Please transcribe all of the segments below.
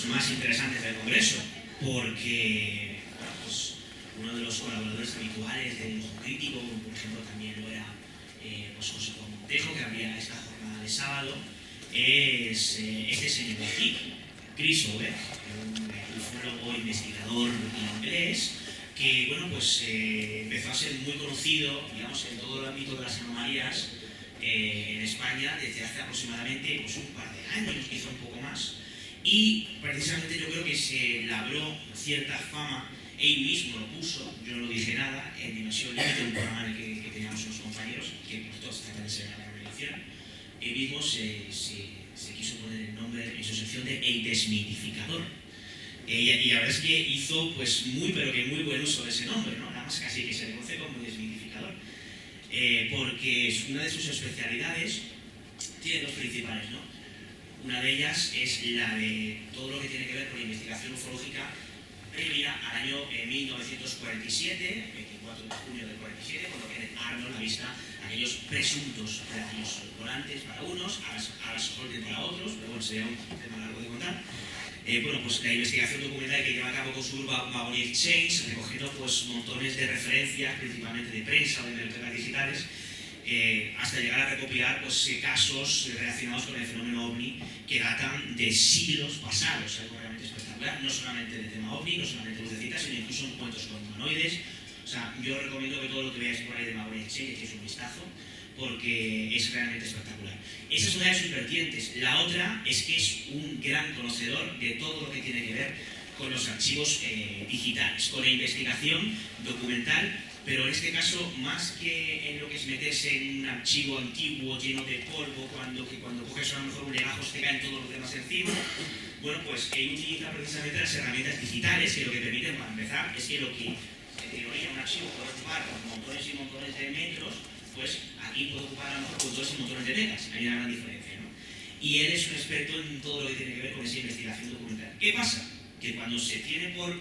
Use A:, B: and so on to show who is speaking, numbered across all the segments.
A: los más interesantes del Congreso, porque pues, uno de los colaboradores habituales del Ojo Crítico, por ejemplo, también lo era pues José Juan Montejo, que había esta jornada de sábado, es este señor de aquí, Chris Oberg, un ufólogo investigador inglés, que bueno, pues, empezó a ser muy conocido, digamos, en todo el ámbito de las anomalías en España desde hace aproximadamente pues, un par de años, quizá un poco más, y precisamente yo creo que se labró cierta fama, él mismo lo puso, yo no dije nada, en Dimensión Límite, un programa en el que teníamos unos compañeros, que por todos tratan de ser la revelación, él mismo se quiso poner el nombre en su sección de El Desmitificador. Y la verdad es que hizo pues muy, pero que muy buen uso de ese nombre, ¿no? Nada más casi que se le conoce como Desmitificador. Porque es una de sus especialidades, tiene dos principales, ¿no? Una de ellas es la de todo lo que tiene que ver con la investigación ufológica previa al año 1947, 24 de junio del 47, cuando Kenneth Arnold avista aquellos presuntos platillos volantes para unos, alas Holden para otros, pero bueno, sería un tema largo de contar. Bueno, pues la investigación documental que lleva a cabo con su grupo Mahoney Exchange, recogiendo pues montones de referencias, principalmente de prensa o de bibliotecas digitales, hasta llegar a recopilar pues, casos relacionados con el fenómeno OVNI que datan de siglos pasados, algo realmente espectacular, no solamente del tema OVNI, no solamente lucecitas, sino incluso encuentros con humanoides. O sea, yo recomiendo que todo lo que veáis por ahí de Mahoney Exchange echéis un vistazo, porque es realmente espectacular. Esa es una de sus vertientes. La otra es que es un gran conocedor de todo lo que tiene que ver con los archivos digitales, con la investigación documental, pero en este caso, más que en lo que es meterse en un archivo antiguo lleno de polvo, cuando coges a lo mejor un legajo te caen todos los demás encima, bueno, pues él utiliza precisamente las herramientas digitales que lo que permiten, para empezar, es que lo que en teoría un archivo puede ocupar montones y montones de metros, pues aquí puede ocupar a lo mejor montones y montones de megas. Hay una gran diferencia, ¿no? Y él es un experto en todo lo que tiene que ver con esa investigación documental. ¿Qué pasa? Que cuando se tiene por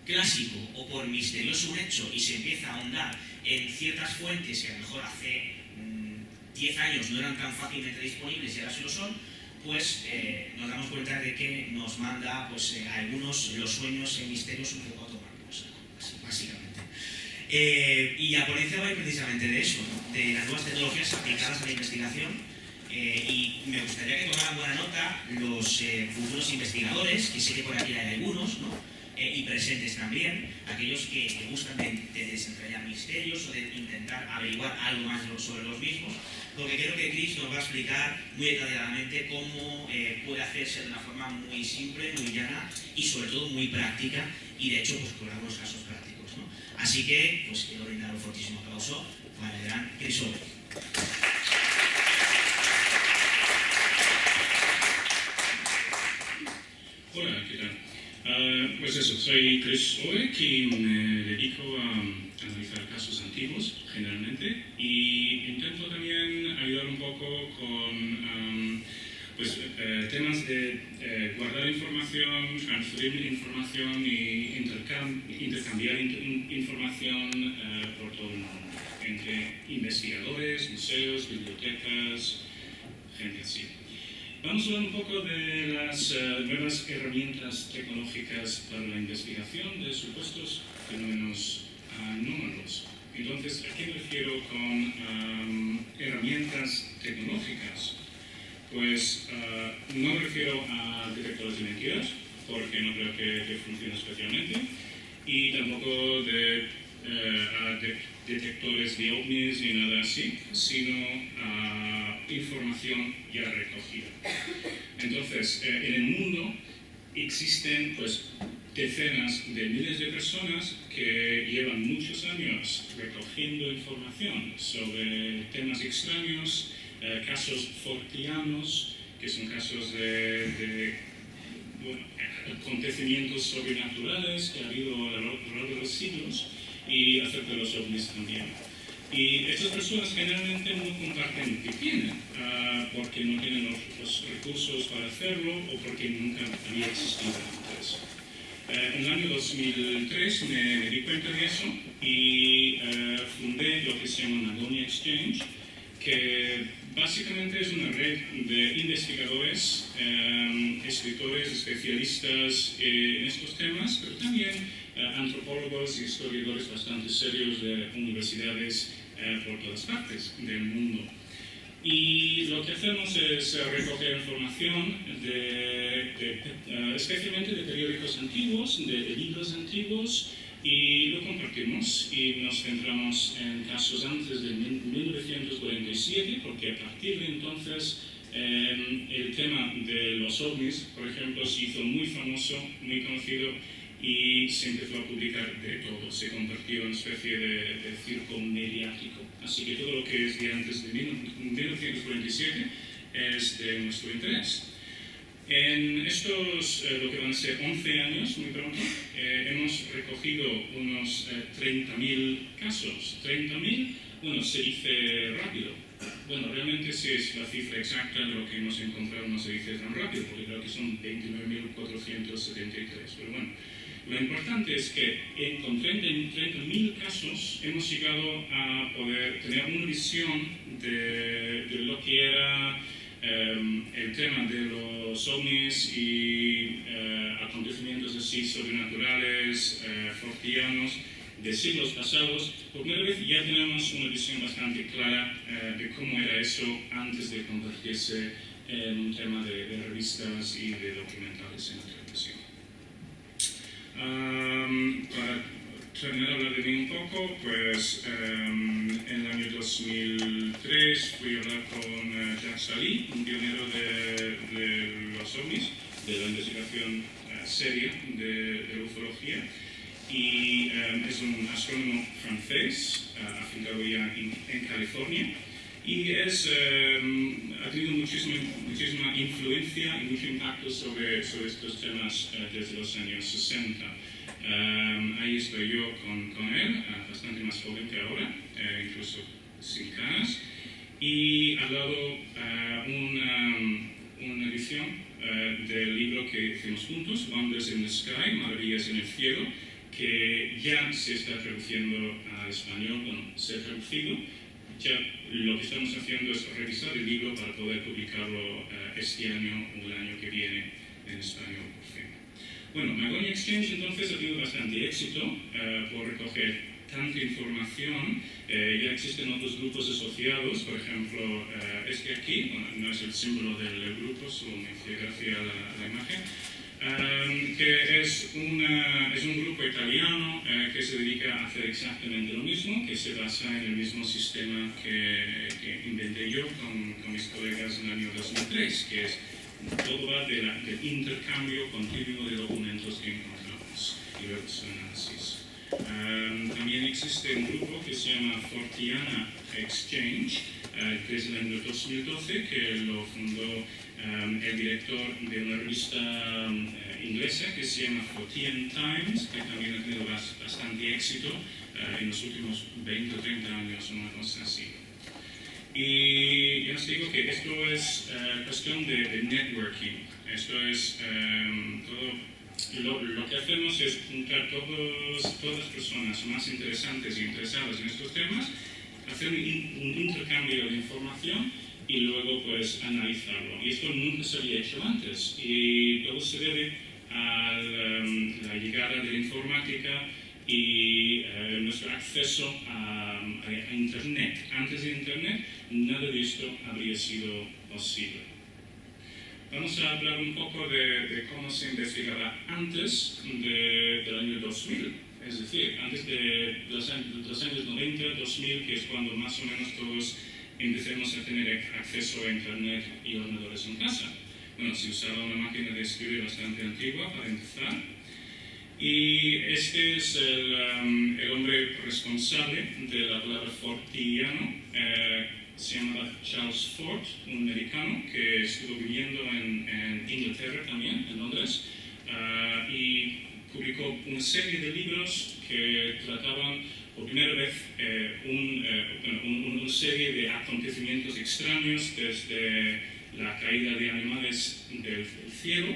A: clásico o por misterioso un hecho y se empieza a ahondar en ciertas fuentes que a lo mejor hace 10 años no eran tan fácilmente disponibles y ahora sí lo son, pues nos damos cuenta de que nos manda pues, a algunos los sueños en misterios un poco a tomar por saco, básicamente. Y la ponencia va a ir precisamente de eso, ¿no? De las nuevas tecnologías aplicadas a la investigación, y me gustaría que tomaran buena nota los futuros investigadores, que sé que por aquí hay algunos, ¿no? Y presentes también, aquellos que buscan de desentrañar misterios o de intentar averiguar algo más sobre los mismos, porque creo que Chris nos va a explicar muy detalladamente cómo puede hacerse de una forma muy simple, muy llana y sobre todo muy práctica, y de hecho pues con algunos casos prácticos, ¿no? Así que pues quiero brindar un fortísimo aplauso para el gran Chris Oberg.
B: Hola, ¿qué tal? Pues eso, soy Chris Oberg y me dedico a analizar casos antiguos generalmente, y intento también ayudar un poco con temas de guardar información, transferir información y intercambiar información por todo el mundo, entre investigadores, museos, bibliotecas, gente así. Vamos a hablar un poco de las nuevas herramientas tecnológicas para la investigación de supuestos fenómenos anómalos. Entonces, ¿a qué me refiero con herramientas tecnológicas? Pues no me refiero a detectores de mentiras, porque no creo que funcione especialmente, y tampoco a detectores de ovnis ni nada así, sino a información ya recogida. Entonces, en el mundo existen pues, decenas de miles de personas que llevan muchos años recogiendo información sobre temas extraños, casos forteanos, que son casos de acontecimientos sobrenaturales que ha habido a lo largo de los siglos, y acerca de los ovnis también. Y estas personas generalmente no comparten lo que tienen, porque no tienen los recursos para hacerlo o porque nunca había existido antes. En el año 2003 me di cuenta de eso y fundé lo que se llama Mahoney Exchange, que Básicamente es una red de investigadores, escritores, especialistas en estos temas, pero también antropólogos y historiadores bastante serios de universidades por todas partes del mundo. Y lo que hacemos es recoger información especialmente de periódicos antiguos, de libros antiguos, y lo compartimos y nos centramos en casos antes de 1947, porque a partir de entonces el tema de los ovnis, por ejemplo, se hizo muy famoso, muy conocido, y se empezó a publicar de todo, se convirtió en una especie de circo mediático. Así que todo lo que es de antes de 1947 es de nuestro interés. En estos, lo que van a ser 11 años, muy pronto, hemos recogido unos 30.000 casos. 30.000, bueno, se dice rápido. Bueno, realmente si es la cifra exacta de lo que hemos encontrado no se dice tan rápido, porque creo que son 29.473. Pero bueno, lo importante es que con 30.000 casos hemos llegado a poder tener una visión de lo que era el tema de los ovnis y acontecimientos así sobrenaturales, forteanos, de siglos pasados. Por primera vez ya tenemos una visión bastante clara de cómo era eso antes de convertirse en un tema de revistas y de documentales en la televisión. Para terminar de hablar de mí un poco, pues en el año 2003 fui a hablar con Jacques Sally, un pionero de los ovnis, de la investigación seria de ufología, y es un astrónomo francés, afincado ya en California, y ha tenido muchísima influencia y mucho impacto sobre estos temas desde los años 60. Ahí estoy yo con él, bastante más joven que ahora, incluso sin canas, y ha dado una edición del libro que hicimos juntos, Wonders in the Sky, Maravillas en el Cielo, que ya se está traduciendo al español, bueno, se ha traducido. Ya lo que estamos haciendo es revisar el libro para poder publicarlo este año o el año que viene en español, por fin. Bueno, Magonia Exchange entonces ha tenido bastante éxito por recoger tanta información. Ya existen otros grupos asociados, por ejemplo, este aquí, bueno, no es el símbolo del grupo, solo me hice gracia a la imagen. Que es un grupo italiano que se dedica a hacer exactamente lo mismo, que se basa en el mismo sistema que inventé yo con mis colegas en el año 2003, que es todo va del intercambio continuo de documentos que encontramos y luego su análisis. También existe un grupo que se llama Forteana Exchange, desde el año 2012, que lo fundó el director de una revista inglesa que se llama Fortean Times, que también ha tenido bastante éxito en los últimos 20 o 30 años, una cosa así. Y ya os digo que esto es cuestión de networking. Esto es todo. Lo que hacemos es juntar todas las personas más interesantes y interesadas en estos temas, hacer un intercambio de información y luego pues analizarlo. Y esto nunca se había hecho antes, y todo se debe a la llegada de la informática y nuestro acceso a Internet. Antes de Internet, nada de esto habría sido posible. Vamos a hablar un poco de cómo se investigaba antes del año 2000. Es decir, antes de los años 90, 2000, que es cuando más o menos todos empecemos a tener acceso a Internet y ordenadores en casa. Bueno, se usaba una máquina de escribir bastante antigua para empezar. Y este es el hombre responsable de la palabra forteano. Se llama Charles Fort, un americano que estuvo viviendo en Inglaterra también, en Londres, y publicó una serie de libros que trataban por primera vez una serie de acontecimientos extraños, desde la caída de animales del cielo.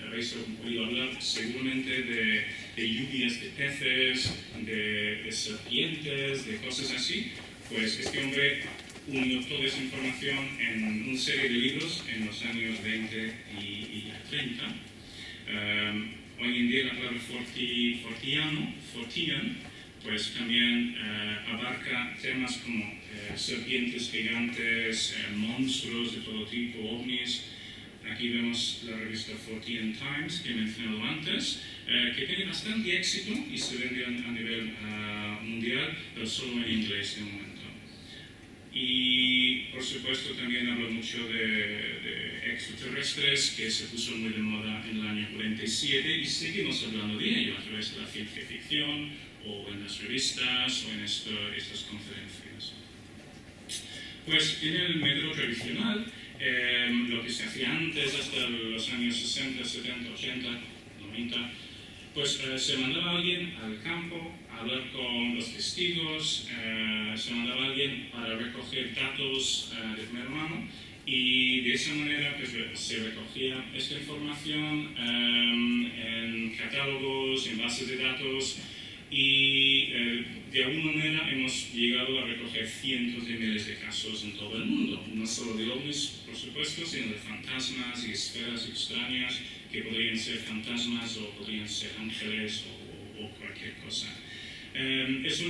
B: Habéis oído hablar seguramente de lluvias de peces, de serpientes, de cosas así. Pues este hombre unió toda esa información en una serie de libros en los años 20 y 30. Hoy en día la palabra fortean, pues también abarca temas como serpientes gigantes, monstruos de todo tipo, ovnis. Aquí vemos la revista Fortean Times, que he mencionado antes, que tiene bastante éxito y se vende a nivel mundial, pero solo en inglés de momento. Y por supuesto también hablo mucho de extraterrestres, que se puso muy de moda en el año 47 y seguimos hablando de ello a través de la ciencia ficción o en las revistas o en estas conferencias. Pues en el método tradicional, lo que se hacía antes, hasta los años 60, 70, 80, 90, pues se mandaba a alguien al campo a hablar con los testigos, se mandaba a alguien para recoger datos de primera mano y de esa manera pues, se recogía esta información en catálogos, en bases de datos y de alguna manera hemos llegado a recoger cientos de miles de casos en todo el mundo, no solo de ovnis, por supuesto, sino de fantasmas y esferas extrañas que podrían ser fantasmas o podrían ser ángeles o cualquier cosa. Es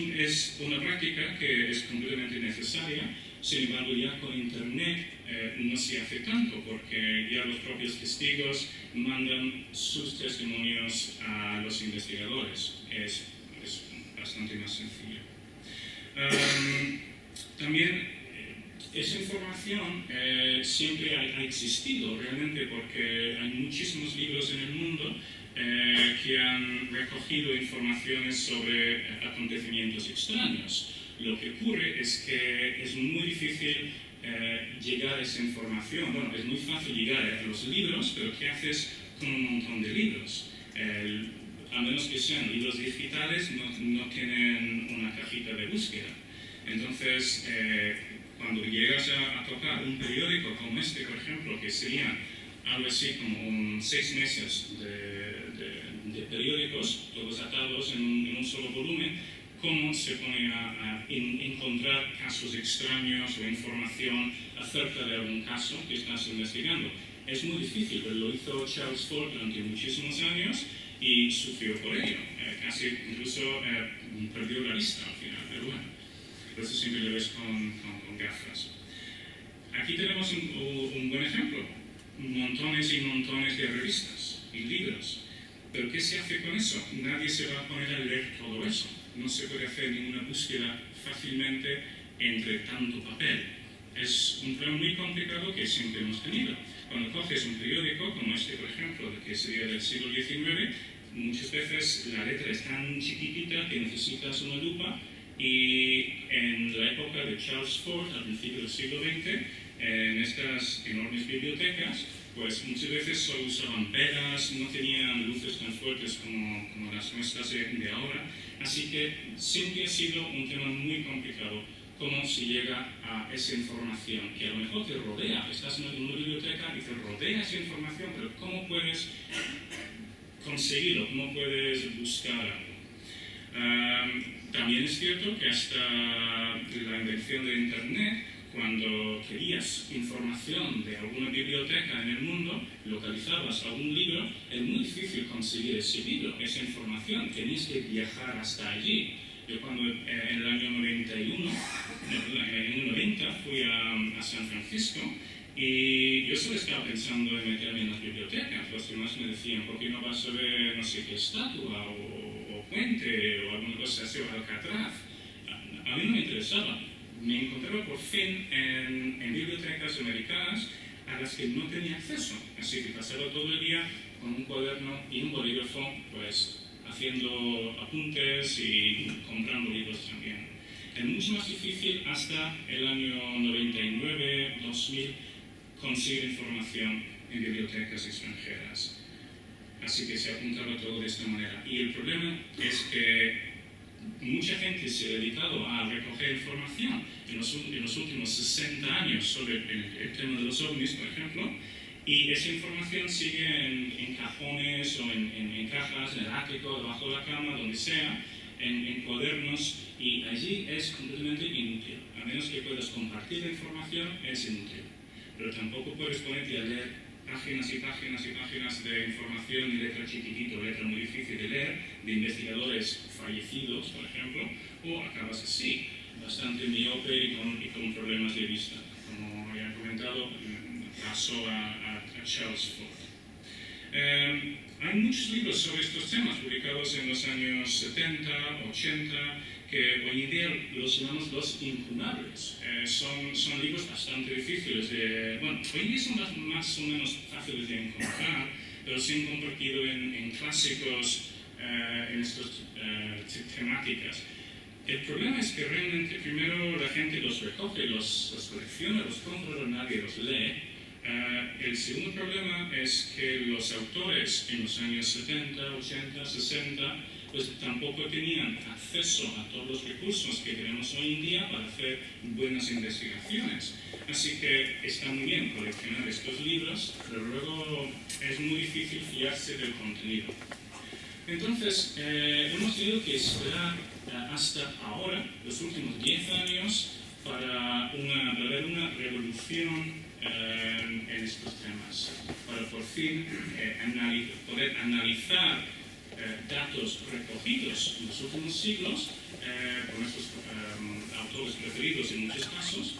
B: una práctica que es completamente necesaria, sin embargo ya con Internet no se hace tanto porque ya los propios testigos mandan sus testimonios a los investigadores. Es bastante más sencillo. También esa información siempre ha existido realmente porque hay muchísimos libros en el mundo que han recogido informaciones sobre acontecimientos extraños. Lo que ocurre es que es muy difícil llegar a esa información. Bueno, es muy fácil llegar a los libros, pero ¿qué haces con un montón de libros? A menos que sean libros digitales, no tienen una cajita de búsqueda. Entonces, cuando llegas a tocar un periódico como este, por ejemplo, que serían algo así como 6 meses de periódicos, todos atados en un solo volumen, ¿cómo se pone a encontrar casos extraños o información acerca de algún caso que estás investigando? Es muy difícil, pero lo hizo Charles Fort durante muchísimos años y sufrió por ello. Casi incluso perdió la vista al final, pero bueno, por eso siempre lo ves con gafas. Aquí tenemos un buen ejemplo, montones y montones de revistas y libros. ¿Pero qué se hace con eso? Nadie se va a poner a leer todo eso. No se puede hacer ninguna búsqueda fácilmente entre tanto papel. Es un problema muy complicado que siempre hemos tenido. Cuando coges un periódico, como este, por ejemplo, que sería del siglo XIX, muchas veces la letra es tan chiquitita que necesitas una lupa y en la época de Charles Fort, al principio del siglo XX, en estas enormes bibliotecas, pues muchas veces solo usaban velas, no tenían luces tan fuertes como las nuestras de ahora, así que siempre ha sido un tema muy complicado cómo se llega a esa información que a lo mejor te rodea. Estás en una biblioteca y te rodea esa información, pero ¿cómo puedes conseguirlo? ¿Cómo puedes buscar algo? También es cierto que hasta la invención de Internet, cuando querías información de alguna biblioteca en el mundo, localizabas algún libro, es muy difícil conseguir ese libro, esa información, tenías que viajar hasta allí. Yo cuando en el año 91, en el 90 fui a San Francisco y yo solo estaba pensando en meterme en las bibliotecas. Los demás me decían, ¿por qué no vas a ver no sé qué estatua o puente o alguna cosa así, o Alcatraz? A mí no me interesaba. Me encontraba por fin en bibliotecas americanas a las que no tenía acceso. Así que pasaba todo el día con un cuaderno y un bolígrafo, pues haciendo apuntes y comprando libros también. Es mucho más difícil hasta el año 99, 2000 conseguir información en bibliotecas extranjeras. Así que se apuntaba todo de esta manera. Y el problema es que mucha gente se ha dedicado a recoger información en los últimos 60 años sobre el tema de los ovnis, por ejemplo, y esa información sigue en cajones o en cajas, en el ático, debajo de la cama, donde sea, en cuadernos, y allí es completamente inútil. menos que puedas compartir la información, es inútil. Pero tampoco puedes ponerte a leer páginas y páginas y páginas de información en letra chiquitito, letra muy difícil de leer, de investigadores fallecidos, por ejemplo, o acabas así, bastante miope y con problemas de vista. Como ya he comentado, pasó a Charles Fort. Hay muchos libros sobre estos temas publicados en los años 70, 80, que hoy en día los llamamos los incunables. Son libros bastante difíciles de... Bueno, hoy en día son más o menos fáciles de encontrar, pero se han convertido en clásicos en estas temáticas. El problema es que realmente primero la gente los recoge, los colecciona, los compra, pero nadie los lee. El segundo problema es que los autores en los años 70, 80, 60 pues tampoco tenían acceso a todos los recursos que tenemos hoy en día para hacer buenas investigaciones. Así que está muy bien coleccionar estos libros, pero luego es muy difícil fiarse del contenido. Entonces, hemos tenido que esperar hasta ahora, los últimos 10 años, para ver una revolución en estos temas, para por fin poder analizar datos recogidos en los últimos siglos por nuestros autores preferidos en muchos casos,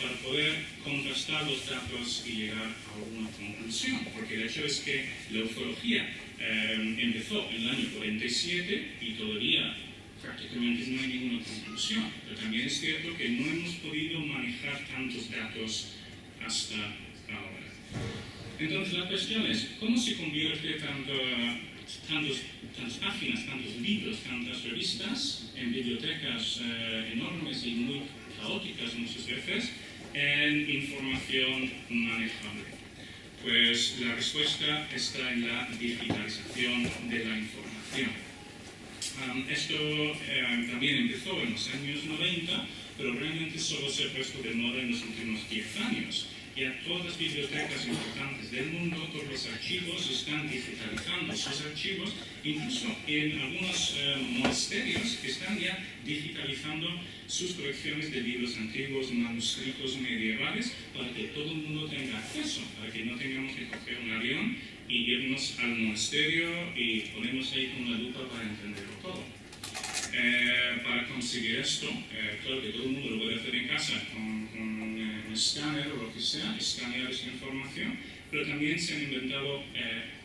B: para poder contrastar los datos y llegar a alguna conclusión, porque el hecho es que la ufología empezó en el año 47 y todavía prácticamente no hay ninguna conclusión, pero también es cierto que no hemos podido manejar tantos datos hasta ahora. Entonces la cuestión es, ¿cómo se convierte tantas páginas, tantos libros, tantas revistas en bibliotecas enormes y muy caóticas muchas veces en información manejable? Pues la respuesta está en la digitalización de la información. Esto también empezó en los años 90, pero realmente solo se ha puesto de moda en los últimos 10 años. Ya todas las bibliotecas importantes del mundo, todos los archivos están digitalizando sus archivos, incluso en algunos monasterios están ya digitalizando sus colecciones de libros antiguos, manuscritos medievales, para que todo el mundo tenga acceso, para que no tengamos que coger un avión y irnos al monasterio y ponernos ahí con una lupa para entenderlo todo. Para conseguir esto, claro que todo el mundo lo puede hacer en casa con un escáner o lo que sea, escanear esta información, pero también se han inventado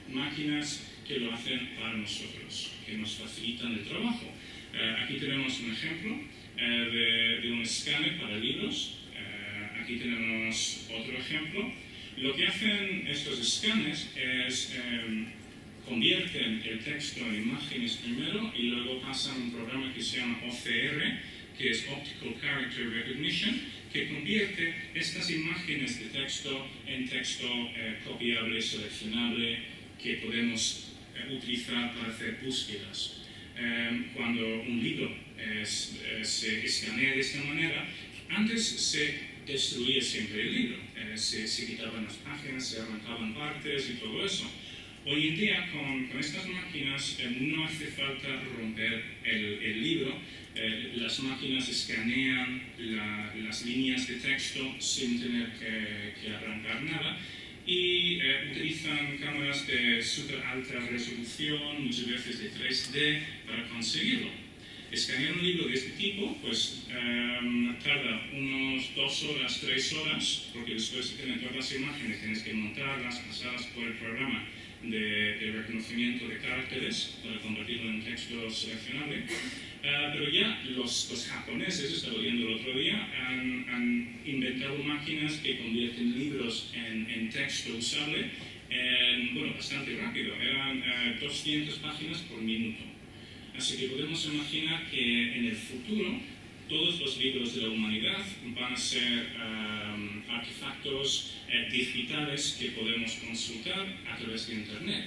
B: máquinas que lo hacen para nosotros, que nos facilitan el trabajo. Aquí tenemos un ejemplo de un escáner para libros. Aquí tenemos otro ejemplo. Lo que hacen estos escáneres es convierten el texto en imágenes primero y luego pasan a un programa que se llama OCR, que es Optical Character Recognition, que convierte estas imágenes de texto en texto copiable, seleccionable, que podemos utilizar para hacer búsquedas. Cuando un libro se escanea de esta manera, antes se destruía siempre el libro, se quitaban las páginas, se arrancaban partes y todo eso. Hoy en día, con estas máquinas, no hace falta romper el libro. Las máquinas escanean las líneas de texto sin tener que arrancar nada y utilizan cámaras de súper alta resolución, muchas veces de 3D, para conseguirlo. Escanear un libro de este tipo pues tarda unos 2 horas, 3 horas, porque después de tener todas las imágenes tienes que montarlas, pasarlas por el programa de reconocimiento de caracteres para convertirlo en texto seleccionable. Pero ya los japoneses, estaba viendo el otro día, han inventado máquinas que convierten libros en texto usable bastante rápido. Eran 200 páginas por minuto. Así que podemos imaginar que en el futuro todos los libros de la humanidad van a ser artefactos digitales que podemos consultar a través de Internet.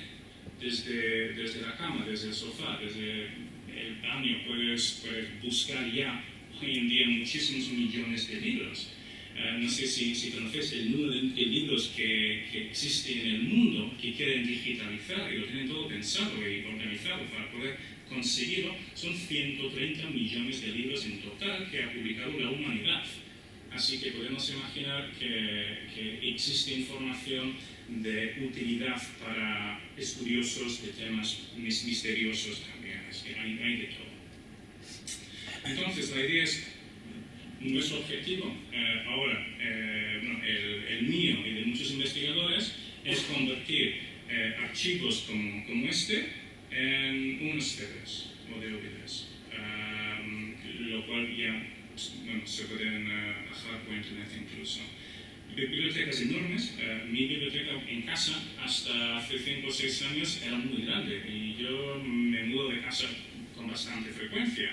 B: Desde la cama, desde el sofá, desde el baño, puedes buscar ya hoy en día muchísimos millones de libros. No sé si conocéis el número de libros que existen en el mundo que quieren digitalizar y lo tienen todo pensado y organizado para poder conseguirlo. Son 130 millones de libros en total que ha publicado la humanidad. Así que podemos imaginar que existe información de utilidad para estudiosos de temas misteriosos también. Es que hay de todo. Entonces, la idea es, nuestro objetivo ahora, el mío y de muchos investigadores, es convertir archivos como este en unos CDs o DVDs, lo cual ya se pueden bajar por internet incluso. Bibliotecas enormes. Mi biblioteca en casa hasta hace 5 o 6 años era muy grande y yo me mudo de casa con bastante frecuencia,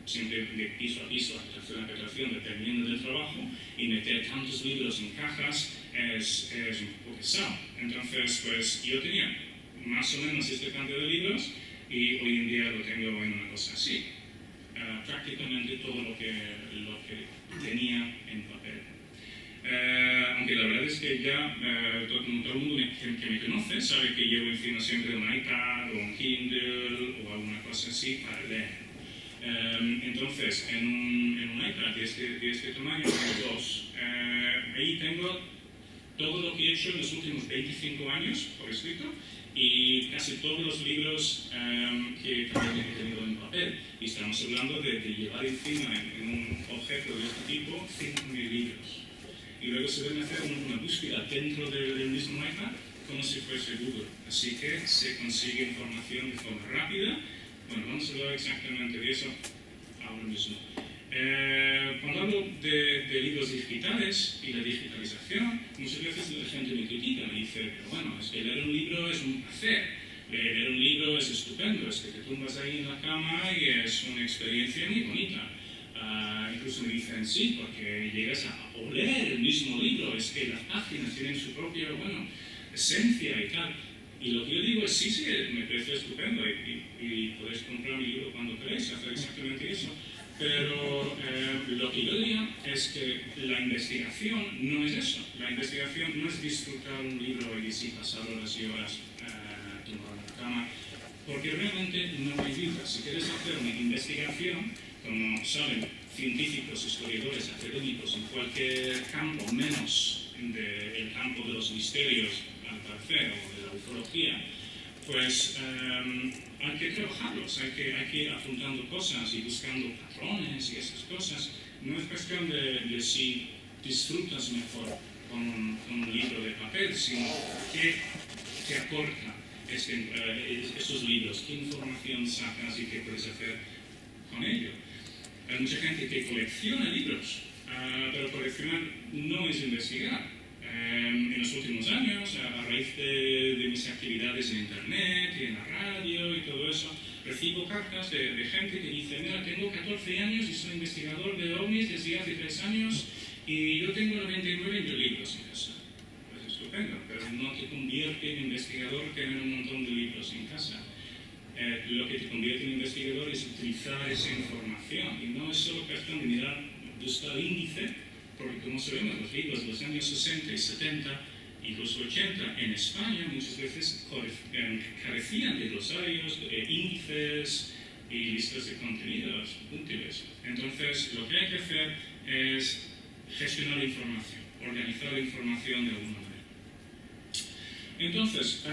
B: siempre de piso a piso, habitación a habitación, dependiendo del trabajo, y meter tantos libros en cajas es un poco pesado. Entonces, pues yo tenía más o menos este cantidad de libros y hoy en día lo tengo en una cosa así. Prácticamente todo lo que tenía en papel. Aunque la verdad es que ya todo el mundo que me conoce sabe que llevo encima siempre un iPad o un Kindle o alguna cosa así para leer. Entonces, en un iPad de este tamaño, tengo 2. Ahí tengo todo lo que he hecho en los últimos 25 años por escrito y casi todos los libros que también he tenido en papel. Y estamos hablando de llevar encima en un objeto de este tipo 5.000 libros. Y luego se debe hacer una búsqueda dentro del mismo iPad como si fuese Google. Así que se consigue información de forma rápida. Bueno, vamos a hablar exactamente de eso ahora mismo. Cuando hablo de libros digitales y la digitalización, muchas veces la gente me critica, me dice, pero bueno, es que leer un libro es un placer, leer un libro es estupendo, es que te tumbas ahí en la cama y es una experiencia muy bonita. Incluso me dicen, sí, porque llegas a oler el mismo libro, es que las páginas tienen su propia, esencia y tal. Y lo que yo digo es, sí, me parece estupendo y podéis comprar mi libro cuando queréis, hacer exactamente eso. Pero lo que yo diría es que la investigación no es eso. La investigación no es disfrutar un libro y sí pasar horas y horas tumbado en la cama, porque realmente no hay vida. Si quieres hacer una investigación, como saben científicos, historiadores, académicos en cualquier campo, menos del campo de los misterios, al parecer, o de la ufología, pues hay que trabajarlos, hay que ir apuntando cosas y buscando patrones y esas cosas. No es cuestión de si disfrutas mejor con un libro de papel, sino qué te aporta estos libros, qué información sacas y qué puedes hacer con ello. Hay mucha gente que colecciona libros, pero coleccionar no es investigar. En los últimos años, a raíz de mis actividades en internet y en la radio y todo eso, recibo cartas de gente que dice, mira, tengo 14 años y soy investigador de ovnis desde hace 3 años y yo tengo 99 libros en casa. Pues estupendo, pero no te convierte en investigador tener un montón de libros en casa. Lo que te convierte en investigador es utilizar esa información y no es solo cuestión de mirar, buscar índice, porque como sabemos, los libros de los años 60 y 70 y los 80 en España muchas veces carecían de glosarios, índices y listas de contenidos útiles. Entonces, lo que hay que hacer es gestionar la información, organizar la información de alguna manera. Entonces,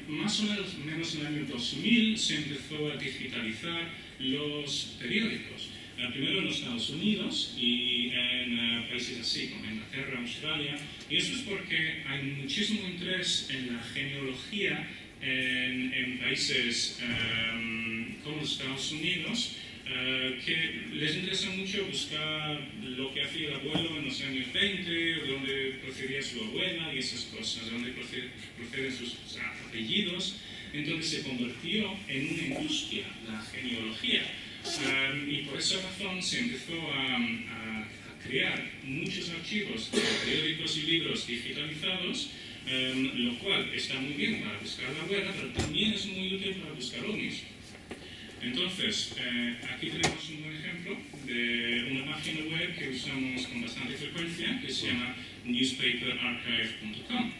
B: más o menos en el año 2000 se empezó a digitalizar los periódicos. Primero en los Estados Unidos y en países así como Inglaterra, Australia, y eso es porque hay muchísimo interés en la genealogía en países como los Estados Unidos, que les interesa mucho buscar lo que hacía el abuelo en los años 20, o dónde procedía su abuela y esas cosas, dónde proceden sus apellidos. Entonces se convirtió en una industria, la genealogía. Y por esa razón se empezó a crear muchos archivos de periódicos y libros digitalizados, lo cual está muy bien para buscar la abuela, pero también es muy útil para buscar ovnis. Entonces, aquí tenemos un buen ejemplo de una página web que usamos con bastante frecuencia, que se llama newspaperarchive.com.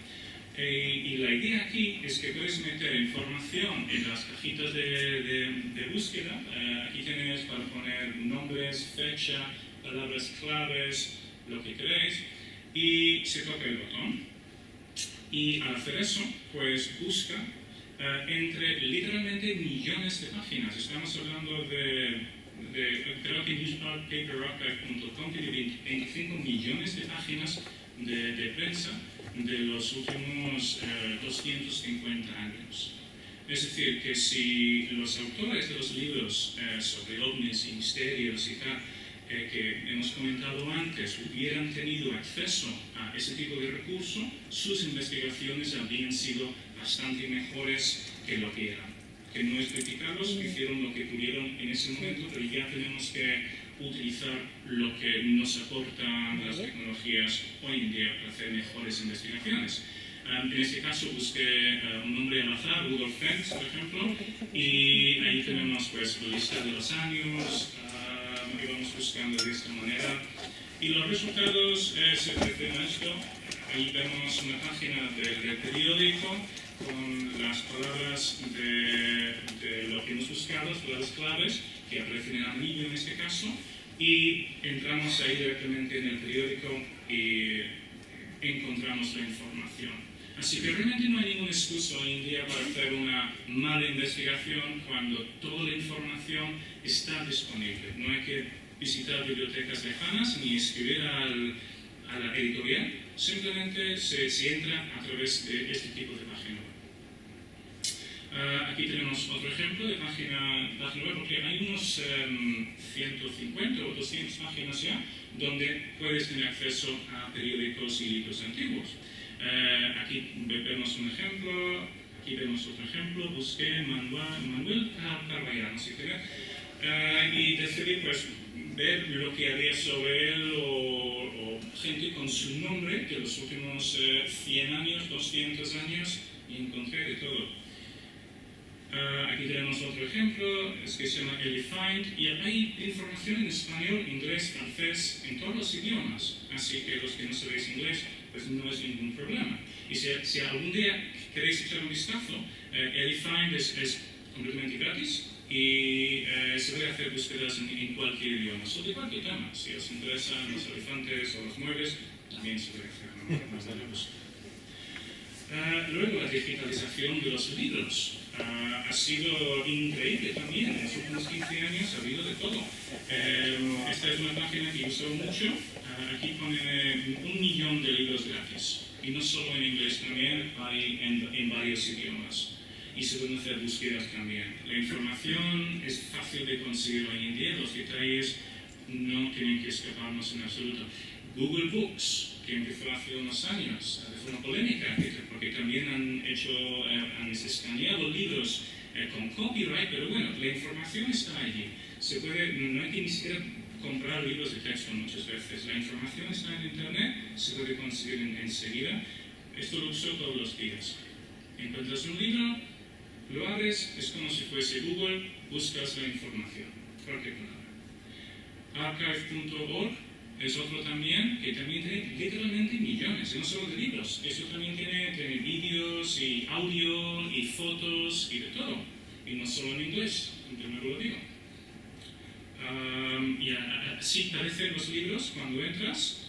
B: Y la idea aquí es que puedes meter información en las cajitas de búsqueda. Aquí tenéis para poner nombres, fecha, palabras claves, lo que queréis, y se toca el botón. Y al hacer eso, pues busca entre literalmente millones de páginas. Estamos hablando creo que newspaperarchive.com tiene 25 millones de páginas de prensa de los últimos 250 años. Es decir, que si los autores de los libros sobre ovnis y misterios y tal, que hemos comentado antes, hubieran tenido acceso a ese tipo de recurso, sus investigaciones habrían sido bastante mejores que lo que eran. Que no es criticarlos, hicieron lo que pudieron en ese momento, pero ya tenemos que utilizar lo que nos aportan las tecnologías hoy en día para hacer mejores investigaciones. En este caso busqué un nombre al azar, Rudolf Fentz, por ejemplo, y ahí tenemos pues la lista de los años, y vamos buscando de esta manera. Y los resultados se parecen a esto. Ahí vemos una página del periódico con las palabras de lo que hemos buscado, las palabras claves, que aparecen en amarillo en este caso, y entramos ahí directamente en el periódico y encontramos la información. Así que realmente no hay ninguna excusa hoy en día para hacer una mala investigación cuando toda la información está disponible. No hay que visitar bibliotecas lejanas ni escribir a la editorial, simplemente se entra a través de este tipo de página web. Aquí tenemos otro ejemplo de página web, porque hay unos 150 o 200 páginas ya donde puedes tener acceso a periódicos y libros antiguos. Aquí vemos un ejemplo, aquí vemos otro ejemplo, busqué Manuel Carballano, si quieres, y decidí pues ver lo que había sobre él o gente con su nombre de los últimos 100 años, 200 años, y encontré de todo. Aquí tenemos otro ejemplo, es que se llama Elephant, y hay información en español, inglés, francés, en todos los idiomas, así que los que no sabéis inglés, pues no es ningún problema. Y si algún día queréis echar un vistazo, Elephant es completamente gratis y se puede hacer búsquedas en cualquier idioma, sobre cualquier tema. Si os interesan los elefantes o los muebles, también se puede hacer más de la búsqueda. Luego, la digitalización de los libros. Ha sido increíble también. En los últimos 15 años ha habido de todo. Esta es una página que uso mucho. Aquí pone 1 millón de libros gratis. Y no solo en inglés, también hay en varios idiomas. Y se pueden hacer búsquedas también. La información es fácil de conseguir hoy en día. Los detalles no tienen que escaparnos en absoluto. Google Books, que empezó hace unos años, fue una polémica, porque también han escaneado libros con copyright, pero bueno, la información está allí. No hay que ni siquiera comprar libros de texto muchas veces. La información está en internet, se puede conseguir enseguida. Esto lo uso todos los días. Encuentras un libro, lo abres, es como si fuese Google, buscas la información. Cualquier palabra. Archive.org es otro también que también tiene literalmente millones, y no solo de libros. Esto también tiene vídeos y audio y fotos y de todo. Y no solo en inglés, primero lo digo. Y así parecen los libros cuando entras.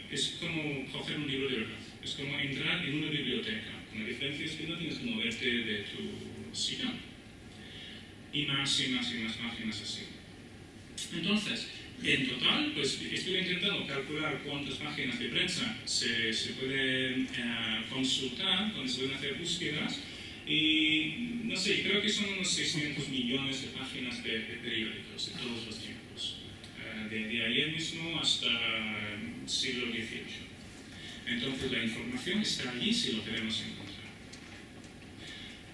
B: Es como coger un libro de verdad. Es como entrar en una biblioteca. La diferencia es que no tienes que moverte de tu sillón. Y más páginas así. Entonces, en total, pues estoy intentando calcular cuántas páginas de prensa se pueden consultar, donde se pueden hacer búsquedas, y no sé, creo que son unos 600 millones de páginas de periódicos de todos los tiempos, de ayer mismo hasta el siglo XVIII. Entonces la información está allí si lo queremos encontrar.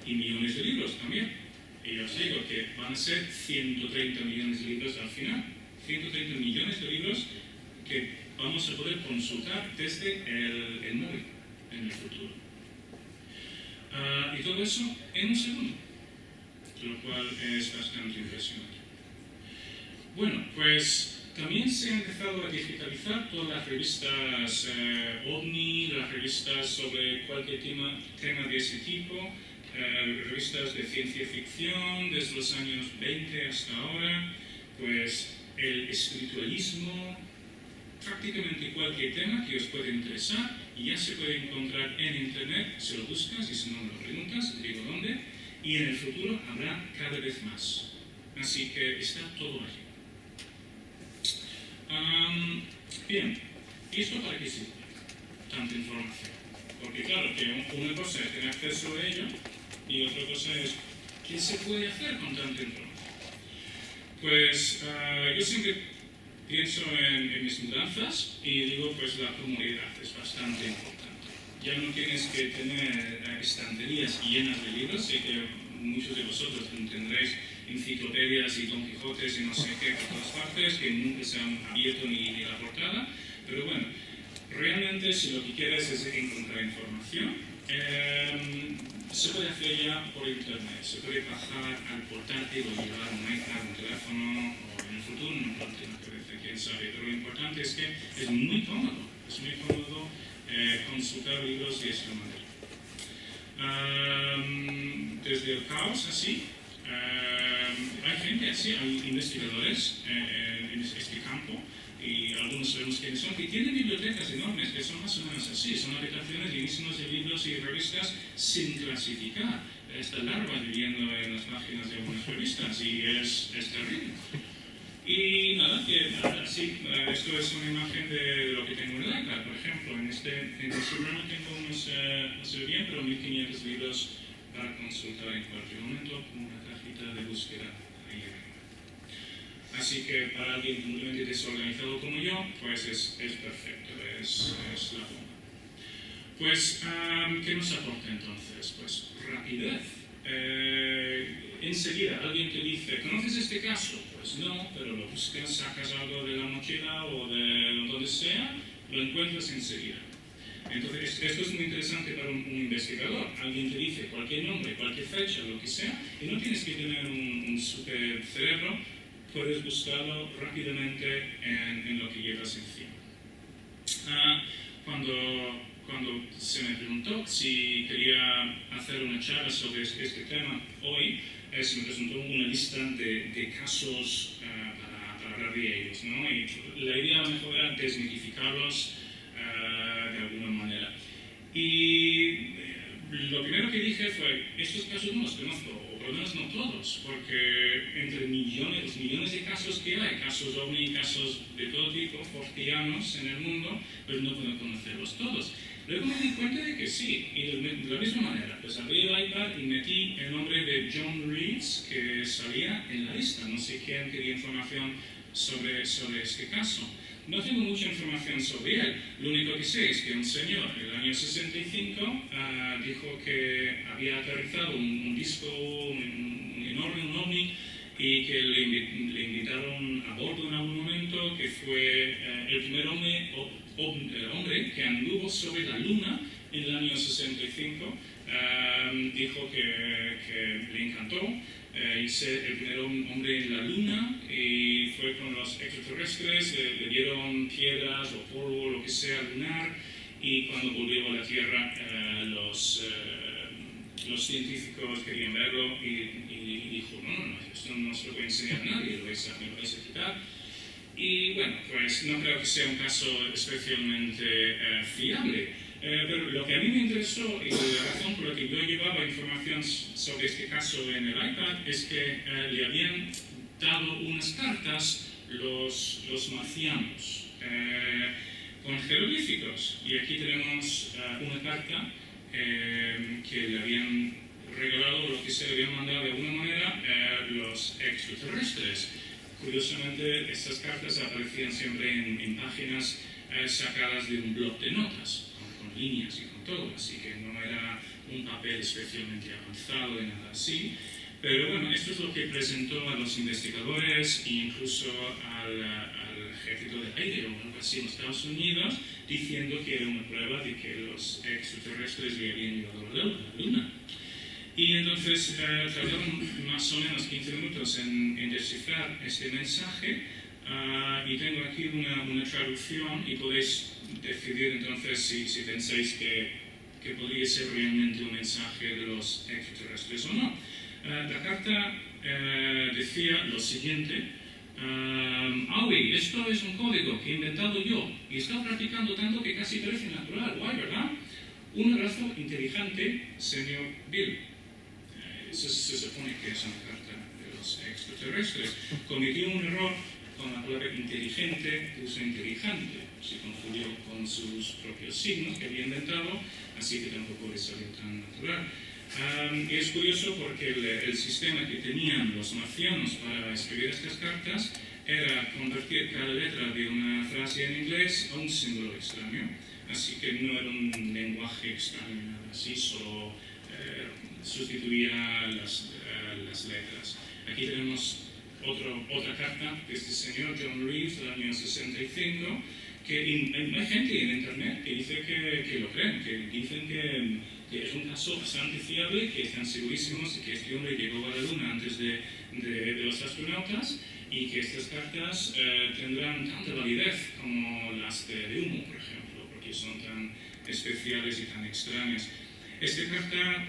B: Y millones de libros también. Y os digo que van a ser 130 millones de libros al final. 130 millones de libros que vamos a poder consultar desde el móvil en el futuro. Y todo eso en un segundo. lo cual es bastante impresionante. Bueno, pues también se han empezado a digitalizar todas las revistas OVNI, las revistas sobre cualquier tema de ese tipo, revistas de ciencia ficción desde los años 20 hasta ahora, pues el espiritualismo, prácticamente cualquier tema que os pueda interesar ya se puede encontrar en internet, se lo buscas y si no me lo preguntas, te digo dónde, y en el futuro habrá cada vez más. Así que está todo allí. Bien, ¿y esto para qué sirve? Tanta información. Porque claro, que una cosa es tener acceso a ello y otra cosa es ¿qué se puede hacer con tanta información? Pues yo siempre pienso en mis mudanzas y digo, pues la comodidad es bastante importante. Ya no tienes que tener estanterías llenas de libros, sé que muchos de vosotros tendréis enciclopedias y Don Quijotes y no sé qué por todas partes que nunca se han abierto ni la portada, pero bueno, realmente si lo que quieres es encontrar información, se puede hacer ya por internet, se puede bajar al portátil o llevar un iPad, un teléfono o en el futuro un portátil, quién sabe, pero lo importante es que es muy cómodo consultar libros de esta manera. Desde el caos así, hay gente así, hay investigadores en este campo y algunos sabemos quiénes son, que tienen bibliotecas enormes que son más o menos así, son habitaciones llenísimas de libros y revistas sin clasificar, hasta larvas viviendo en las páginas de algunas revistas y es terrible. Y nada, sí, esto es una imagen de lo que tengo en el iPad, por ejemplo. En este programa tengo unos, no sé bien, pero 1500 libros para consultar en cualquier momento con una cajita de búsqueda ahí. Así que para alguien completamente desorganizado como yo, pues es perfecto, es la bomba. Pues, ¿qué nos aporta entonces? Pues rapidez. Enseguida alguien te dice, ¿conoces este caso? Pues no, pero lo buscas, sacas algo de la mochila o de donde sea, lo encuentras enseguida. Entonces, esto es muy interesante para un investigador. Alguien te dice cualquier nombre, cualquier fecha, lo que sea, y no tienes que tener un super cerebro, puedes buscarlo rápidamente en lo que llevas encima. Cuando se me preguntó si quería hacer una charla sobre este tema hoy, se me presentó una lista de casos para hablar de ellos, ¿no? Y la idea a lo mejor era desmitificarlos de alguna manera. Y lo primero que dije fue, estos casos no los conozco, o por lo menos no todos, porque entre los millones de casos que hay, casos OVNI, casos de todo tipo, forteanos en el mundo, pues no puedo conocerlos todos. Luego me di cuenta de que sí, y de la misma manera, pues abrí el iPad y metí el nombre de John Reeves, que salía en la lista. No sé quién quería información sobre este caso. No tengo mucha información sobre él. Lo único que sé es que un señor en el año 65 dijo que había aterrizado un disco enorme, un OVNI, y que le invitaron a bordo en algún momento, que fue el primer hombre que anduvo sobre la Luna en el año 65. Dijo que le encantó ser el primer hombre en la Luna y fue con los extraterrestres, le dieron piedras o polvo, lo que sea, lunar, y cuando volvió a la Tierra los científicos querían verlo y dijo, no, esto no se lo voy a enseñar a nadie, me lo vais a quitar. Y bueno, pues no creo que sea un caso especialmente fiable. Pero lo que a mí me interesó y la razón por la que yo llevaba información sobre este caso en el iPad es que le habían dado unas cartas los marcianos con jeroglíficos. Y aquí tenemos una carta que le habían regalado, lo que se le habían mandado de alguna manera los extraterrestres. Curiosamente, estas cartas aparecían siempre en páginas sacadas de un blog de notas, con líneas y con todo, así que no era un papel especialmente avanzado ni nada así. Pero bueno, esto es lo que presentó a los investigadores e incluso al ejército de aire o algo así en Estados Unidos, diciendo que era una prueba de que los extraterrestres le habían llevado a la Luna. Y entonces tardaron más o menos 15 minutos en descifrar este mensaje. Y tengo aquí una traducción y podéis decidir entonces si pensáis que podría ser realmente un mensaje de los extraterrestres o no. La carta decía lo siguiente: Aui, esto es un código que he inventado yo y he estado practicando tanto que casi parece natural. Guay, ¿verdad? Un abrazo inteligente, señor Bill. Se supone que es una carta de los extraterrestres. Cometió un error con la palabra inteligente, puso inteligente. Se confundió con sus propios signos que había inventado, así que tampoco le salió tan natural. Y es curioso porque el sistema que tenían los marcianos para escribir estas cartas era convertir cada letra de una frase en inglés a un símbolo extraño. Así que no era un lenguaje extraño, nada así, solo sustituía las letras. Aquí tenemos otra carta de este señor John Reeves del año 65, que hay gente en internet que dice que lo creen, que dicen que es un caso bastante fiable, que están segurísimos de que este hombre llegó a la Luna antes de los astronautas y que estas cartas tendrán tanta validez como las de Humo, por ejemplo, porque son tan especiales y tan extrañas. Esta carta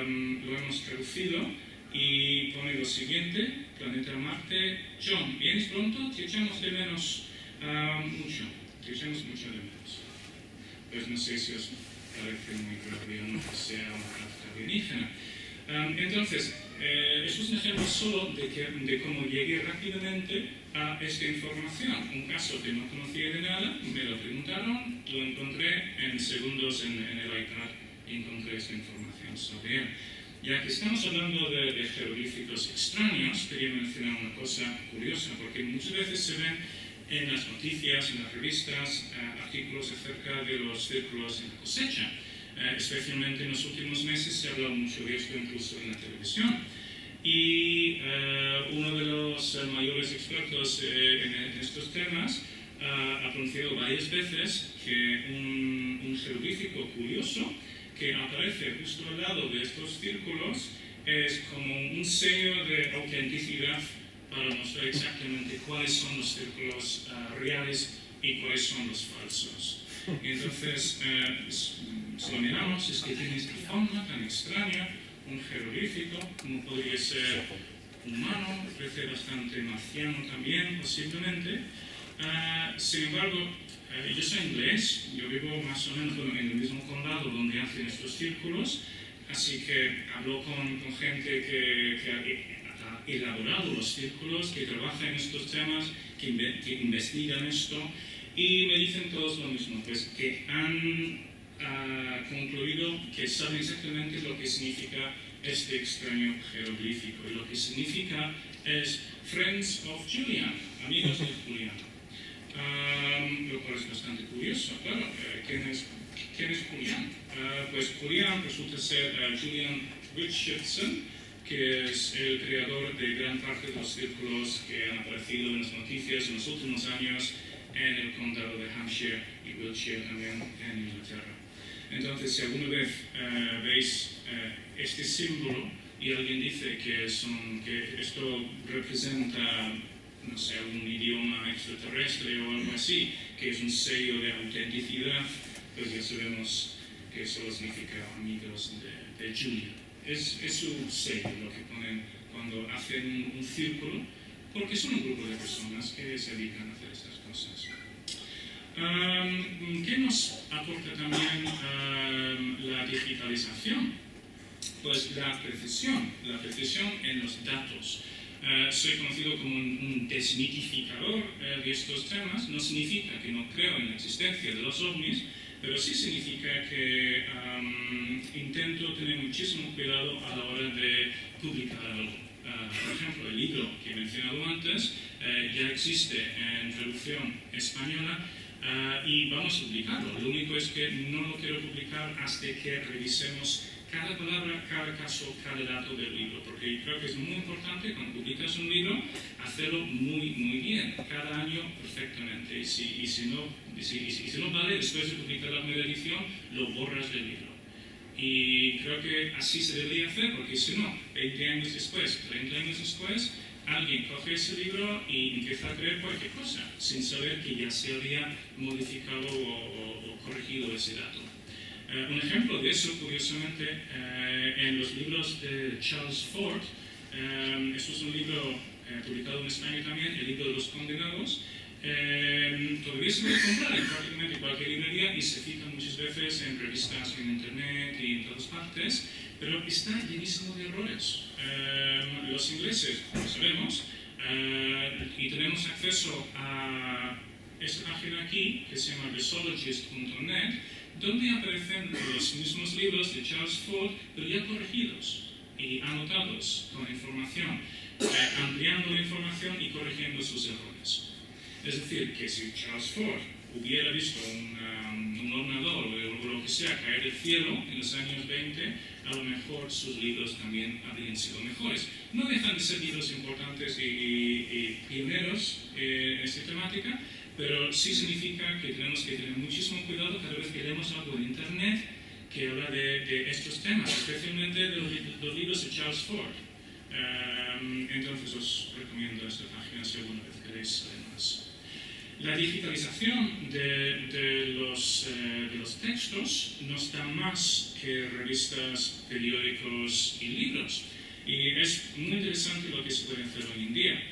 B: lo hemos traducido y pone lo siguiente: planeta Marte, John, ¿vienes pronto? Te echamos de menos mucho, te echamos mucho de menos. Pues no sé si os parece muy rápido, no que sea una carta alienígena. Entonces, eso es un ejemplo solo de cómo llegué rápidamente a esta información. Un caso que no conocía de nada, me lo preguntaron, lo encontré en segundos en el iPad y encontré esta información sobre él. Ya que estamos hablando de jeroglíficos extraños, quería mencionar una cosa curiosa, porque muchas veces se ven en las noticias, en las revistas, artículos acerca de los círculos en la cosecha. Especialmente en los últimos meses se ha hablado mucho de esto, incluso en la televisión. Y uno de los mayores expertos en estos temas ha pronunciado varias veces que un jeroglífico curioso que aparece justo al lado de estos círculos es como un sello de autenticidad para mostrar exactamente cuáles son los círculos reales y cuáles son los falsos. Y entonces, si lo miramos, es que tiene esta forma tan extraña, un jeroglífico, como podría ser humano, parece bastante marciano también, posiblemente. Sin embargo, yo soy inglés, yo vivo más o menos en el mismo condado donde hacen estos círculos, así que hablo con gente que ha elaborado los círculos, que trabaja en estos temas, que investigan esto, y me dicen todos lo mismo, pues que han concluido que saben exactamente lo que significa este extraño jeroglífico, y lo que significa es Friends of Julian, amigos de Julián. Lo cual es bastante curioso, claro. ¿Quién es Julián? Pues Julián resulta ser Julian Richardson, que es el creador de gran parte de los círculos que han aparecido en las noticias en los últimos años en el condado de Hampshire y Wiltshire también en Inglaterra. Entonces, si alguna vez veis este símbolo y alguien dice que esto representa, no sé, un idioma extraterrestre o algo así, que es un sello de autenticidad, pues ya sabemos que eso significa amigos de Julia. Es su sello lo que ponen cuando hacen un círculo, porque son un grupo de personas que se dedican a hacer estas cosas. ¿Qué nos aporta también la digitalización? Pues la precisión en los datos. Soy conocido como un desmitificador de estos temas. No significa que no creo en la existencia de los ovnis, pero sí significa que intento tener muchísimo cuidado a la hora de publicar algo. Por ejemplo, el libro que he mencionado antes ya existe en traducción española y vamos a publicarlo. Lo único es que no lo quiero publicar hasta que revisemos cada palabra, cada caso, cada dato del libro, porque creo que es muy importante cuando publicas un libro hacerlo muy, muy bien, cada año perfectamente. Y si no vale, después de publicar la primera edición, lo borras del libro. Y creo que así se debería hacer, porque si no, 20 años después, 30 años después, alguien coge ese libro y empieza a creer cualquier cosa, sin saber que ya se había modificado o corregido ese dato. Un ejemplo de eso, curiosamente, en los libros de Charles Fort, esto es un libro publicado en España también, el libro de los condenados, todavía se puede comprar en prácticamente cualquier librería y se cita muchas veces en revistas, en internet y en todas partes, pero está llenísimo de errores. Los ingleses, como sabemos, y tenemos acceso a esta página aquí, que se llama resologist.net, donde aparecen los mismos libros de Charles Fort, pero ya corregidos y anotados con información, ampliando la información y corrigiendo sus errores. Es decir, que si Charles Fort hubiera visto un ordenador o lo que sea caer del cielo en los años 20, a lo mejor sus libros también habrían sido mejores. No dejan de ser libros importantes y pioneros en esta temática, pero sí significa que tenemos que tener muchísimo cuidado cada vez que leemos algo en Internet que habla de estos temas, especialmente de los libros de Charles Fort. Entonces os recomiendo esta página si alguna vez queréis saber más. La digitalización de los textos nos da más que revistas, periódicos y libros. Y es muy interesante lo que se puede hacer hoy en día.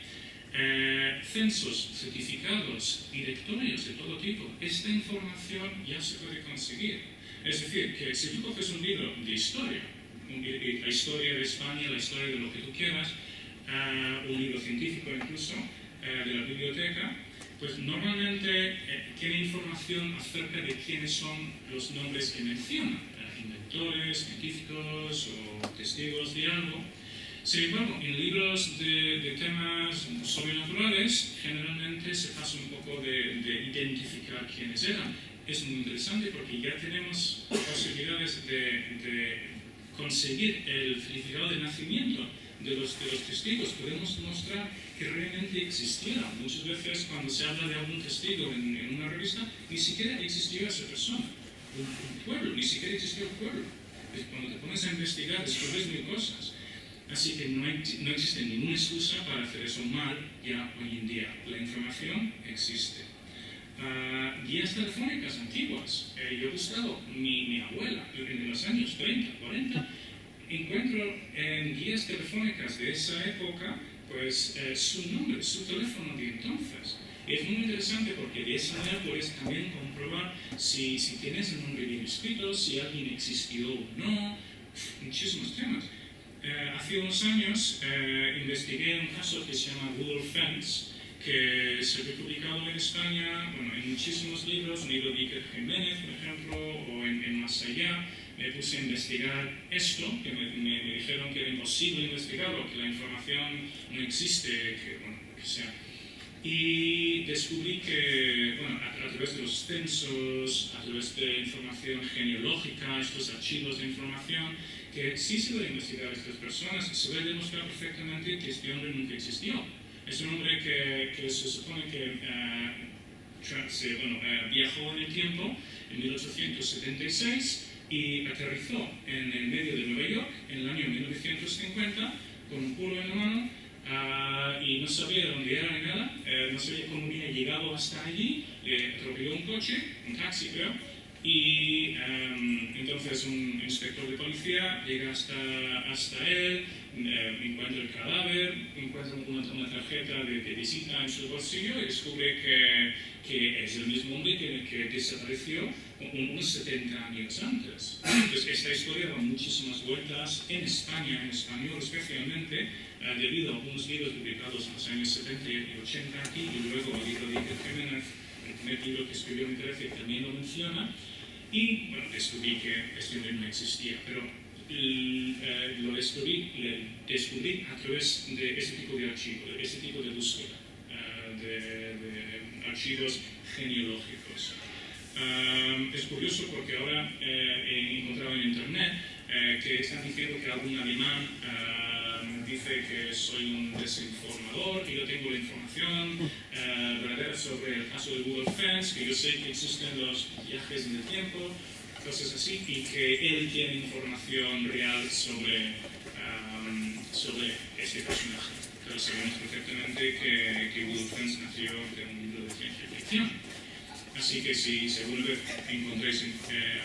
B: Censos, certificados, directorios de todo tipo, esta información ya se puede conseguir. Es decir, que si tú coges un libro de historia, la historia de España, la historia de lo que tú quieras, un libro científico incluso, de la biblioteca, pues normalmente tiene información acerca de quiénes son los nombres que menciona, inventores, científicos o testigos de algo. Sin embargo, en libros de temas sobrenaturales, generalmente se pasa un poco de identificar quiénes eran. Es muy interesante porque ya tenemos posibilidades de conseguir el certificado de nacimiento de los testigos. Podemos mostrar que realmente existieron. Muchas veces cuando se habla de algún testigo en una revista, ni siquiera existió esa persona, un pueblo, ni siquiera existió el pueblo. Cuando te pones a investigar descubres mil cosas. Así que no existe ninguna excusa para hacer eso mal ya hoy en día. La información existe. Guías telefónicas antiguas. Yo he buscado mi abuela en los años 30, 40. Encuentro en guías telefónicas de esa época pues su nombre, su teléfono de entonces. Y es muy interesante porque de esa manera puedes también comprobar si tienes el nombre bien escrito, si alguien existió o no, muchísimos temas. Hace unos años investigué un caso que se llama Google Fence, que se ha publicado en España, bueno, en muchísimos libros, un libro de Iker Jiménez, por ejemplo, o en Más Allá. Me puse a investigar esto, que me dijeron que era imposible investigarlo, que la información no existe, que, bueno, lo que sea. Y descubrí que, bueno, a través de los censos, a través de información genealógica, estos archivos de información, que sí se puede investigar a estas personas, se puede demostrar perfectamente que este hombre nunca existió. Es un hombre que se supone que viajó en el tiempo en 1876 y aterrizó en el medio de Nueva York en el año 1950 con un puro en la mano y no sabía dónde era ni nada, no sabía cómo había llegado hasta allí, atropelló un coche, un taxi creo, y entonces un inspector de policía llega hasta él, encuentra el cadáver, encuentra una tarjeta de visita en su bolsillo y descubre que es el mismo hombre que desapareció unos 70 años antes. Entonces esta historia da muchísimas vueltas en España, en español especialmente, debido a algunos libros publicados en los años 70 y 80 aquí, y luego el libro de Iker Jiménez, el primer libro que escribió, me parece, también lo menciona, y bueno, descubrí que este hombre no existía, pero lo descubrí a través de ese tipo de archivo, de ese tipo de búsqueda, de archivos genealógicos. Es curioso porque ahora he encontrado en internet que están diciendo que algún alemán dice que soy un desinformador, que yo tengo la información verdadera sobre el caso de Google Fence, que yo sé que existen los viajes en el tiempo, cosas así, y que él tiene información real sobre ese personaje. Pero sabemos perfectamente que Will Fence nació de un libro de ciencia ficción. Así que si según encontréis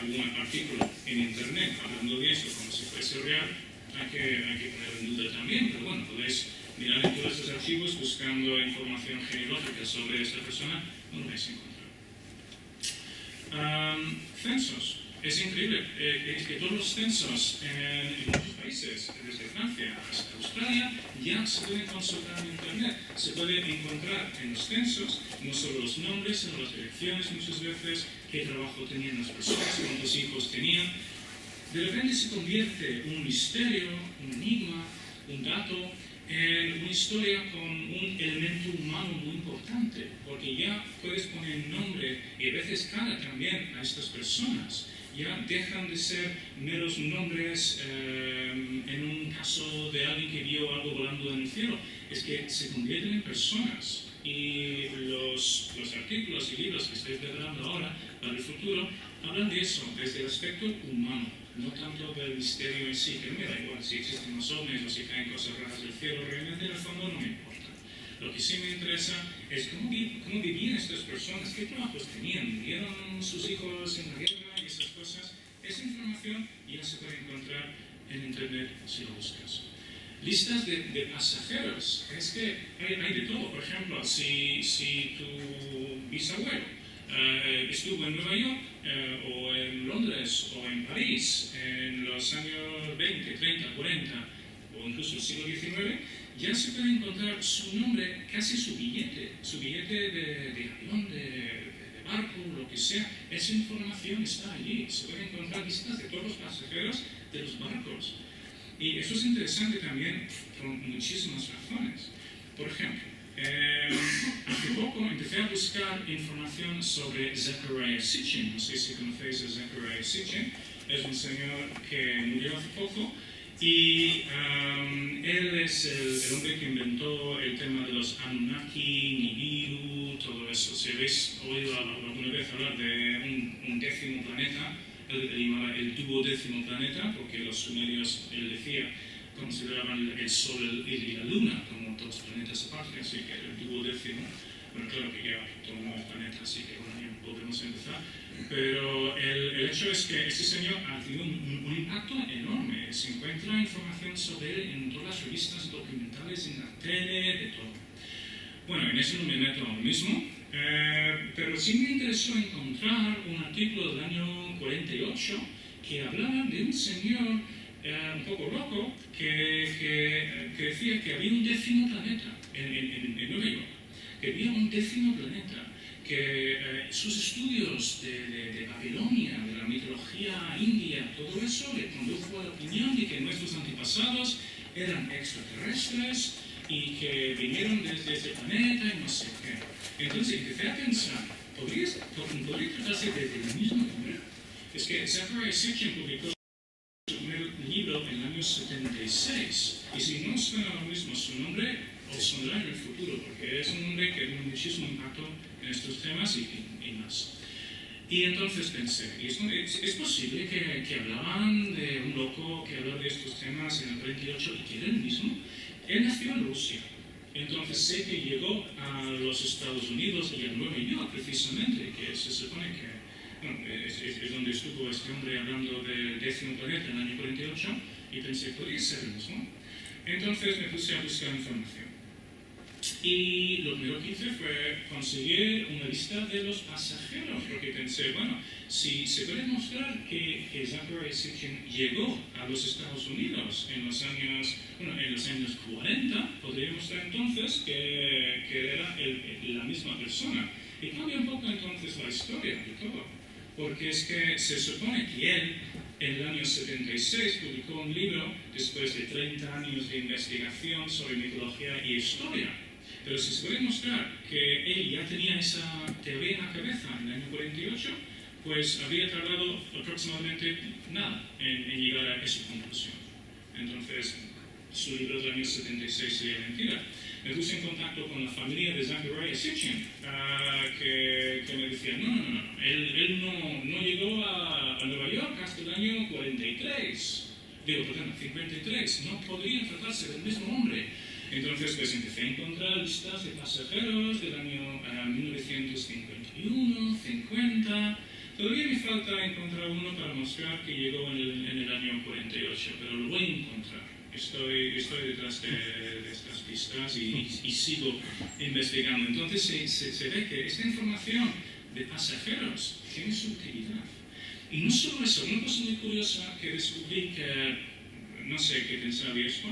B: algún artículo en internet hablando de eso como si fuese real, hay que ponerlo en duda también, pero bueno, podéis mirar en todos estos archivos buscando información genealógica sobre esta persona, no lo vais a encontrar. Censos. Es increíble, es que todos los censos en muchos países, desde Francia hasta Australia, ya se pueden consultar en internet. Se puede encontrar en los censos no solo los nombres, sino las direcciones muchas veces, qué trabajo tenían las personas, cuántos hijos tenían. De repente se convierte un misterio, un enigma, un dato, en una historia con un elemento humano muy importante, porque ya puedes poner nombre y a veces cara también a estas personas. Ya dejan de ser meros nombres en un caso de alguien que vio algo volando en el cielo, es que se convierten en personas. Y los artículos y libros que estoy preparando ahora para el futuro hablan de eso, desde el aspecto humano, no tanto del misterio en sí, que me da igual si existen los ovnis o si caen cosas raras del cielo, realmente en el fondo no me importa. Lo que sí me interesa es cómo vivían estas personas, qué trabajos tenían, vieron sus hijos en la guerra y esas cosas. Esa información ya se puede encontrar en internet si lo buscas. Listas de pasajeros, es que hay de todo. Por ejemplo, si tu bisabuelo estuvo en Nueva York o en Londres o en París en los años 20, 30, 40 o incluso el siglo XIX, ya se puede encontrar su nombre, casi su billete de avión, de barco, lo que sea. Esa información está allí. Se pueden encontrar listas de todos los pasajeros de los barcos. Y eso es interesante también por muchísimas razones. Por ejemplo, hace poco empecé a buscar información sobre Zecharia Sitchin. No sé si conocéis a Zecharia Sitchin. Es un señor que murió hace poco. Y él es el hombre que inventó el tema de los Anunnaki, Nibiru, todo eso. Si habéis oído alguna vez hablar de un décimo planeta, él llamaba el duodécimo planeta, porque los sumerios, él decía, consideraban el Sol y la Luna como dos planetas aparte, así que el duodécimo. Bueno, claro que ya todos los planetas, así que bueno, ya volvemos a empezar. Pero el hecho es que este señor ha tenido un impacto enorme. Se encuentra información sobre él en todas las revistas documentales, en la tele, de todo. Bueno, en eso no me meto ahora mismo, pero sí me interesó encontrar un artículo del año 48 que hablaba de un señor un poco loco que decía que había un décimo planeta en Nueva York, que había un décimo planeta, que sus estudios de Babilonia, de la mitología india, todo eso le condujo a la opinión de que nuestros antepasados eran extraterrestres y que vinieron desde ese planeta y no sé qué. Entonces empecé a pensar, ¿podría tratarse del mismo hombre? Es que Zecharia Sitchin publicó su primer libro en el año 76, y si no suena lo mismo su nombre, os sonará en el futuro, porque es un hombre que tiene muchísimo impacto en estos temas y más. Y entonces pensé, ¿es posible que hablaban de un loco que hablaba de estos temas en el 48 y que era el mismo? Él nació en Rusia, entonces sé que llegó a los Estados Unidos y a Nueva York precisamente, que se supone que bueno, es donde estuvo este hombre hablando del décimo planeta en el año 48, y pensé, ¿podría ser el mismo? Entonces me puse a buscar información. Y lo primero que hice fue conseguir una lista de los pasajeros, porque pensé, bueno, si se puede mostrar que Zecharia Sitchin llegó a los Estados Unidos en los años 40, podría mostrar entonces que era la misma persona. Y cambia un poco entonces la historia de todo, porque es que se supone que él, en el año 76, publicó un libro después de 30 años de investigación sobre mitología y historia. Pero si se puede mostrar que él ya tenía esa teoría en la cabeza en el año 48, pues habría tardado aproximadamente nada en llegar a esa conclusión. Entonces, su libro del año 76 sería mentira. Me puse en contacto con la familia de Zecharia Sitchin, que me decían, no, él no llegó a Nueva York hasta el año 43. Digo, perdón, 53, no podría tratarse del mismo hombre. Entonces, pues empecé a encontrar listas de pasajeros del año 1951, 50. Todavía me falta encontrar uno para mostrar que llegó en el año 48, pero lo voy a encontrar. Estoy detrás de estas pistas y sigo investigando. Entonces, se ve que esta información de pasajeros tiene su utilidad. Y no solo eso, una cosa muy curiosa que descubrí que, no sé qué pensaba de esto,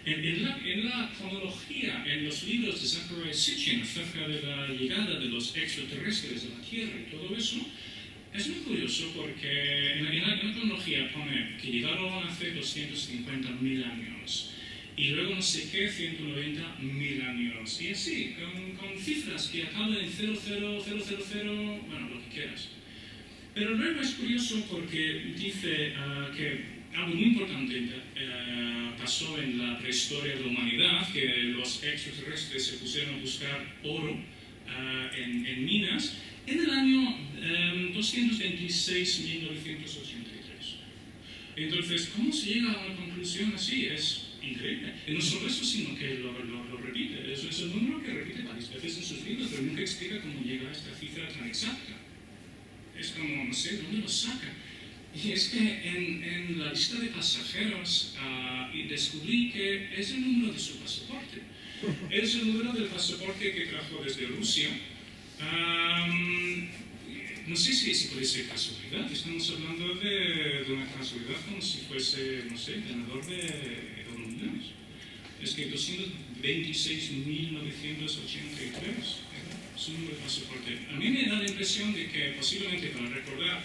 B: en la cronología, en los libros de Zecharia Sitchin acerca de la llegada de los extraterrestres a la Tierra y todo eso, es muy curioso porque en la cronología pone que llegaron hace 250.000 años y luego no sé qué, 190.000 años, y así, con cifras que acaban en 00, 000, bueno, lo que quieras. Pero luego es curioso porque dice que algo muy importante pasó en la prehistoria de la humanidad, que los extraterrestres se pusieron a buscar oro en minas en el año 226, 1983. Entonces, ¿cómo se llega a una conclusión así? Es increíble. Y no solo eso, sino que lo repite. Es un número que repite varias veces en sus libros, pero nunca explica cómo llega a esta cifra tan exacta. Es como, no sé, ¿dónde lo saca? Y es que en la lista de pasajeros descubrí que es el número de su pasaporte. Es el número del pasaporte que trajo desde Rusia. No sé si puede ser casualidad. Estamos hablando de una casualidad como si fuese, no sé, ganador de Euromillones. Es que 226.983. Su número de pasaporte. A mí me da la impresión de que posiblemente para recordar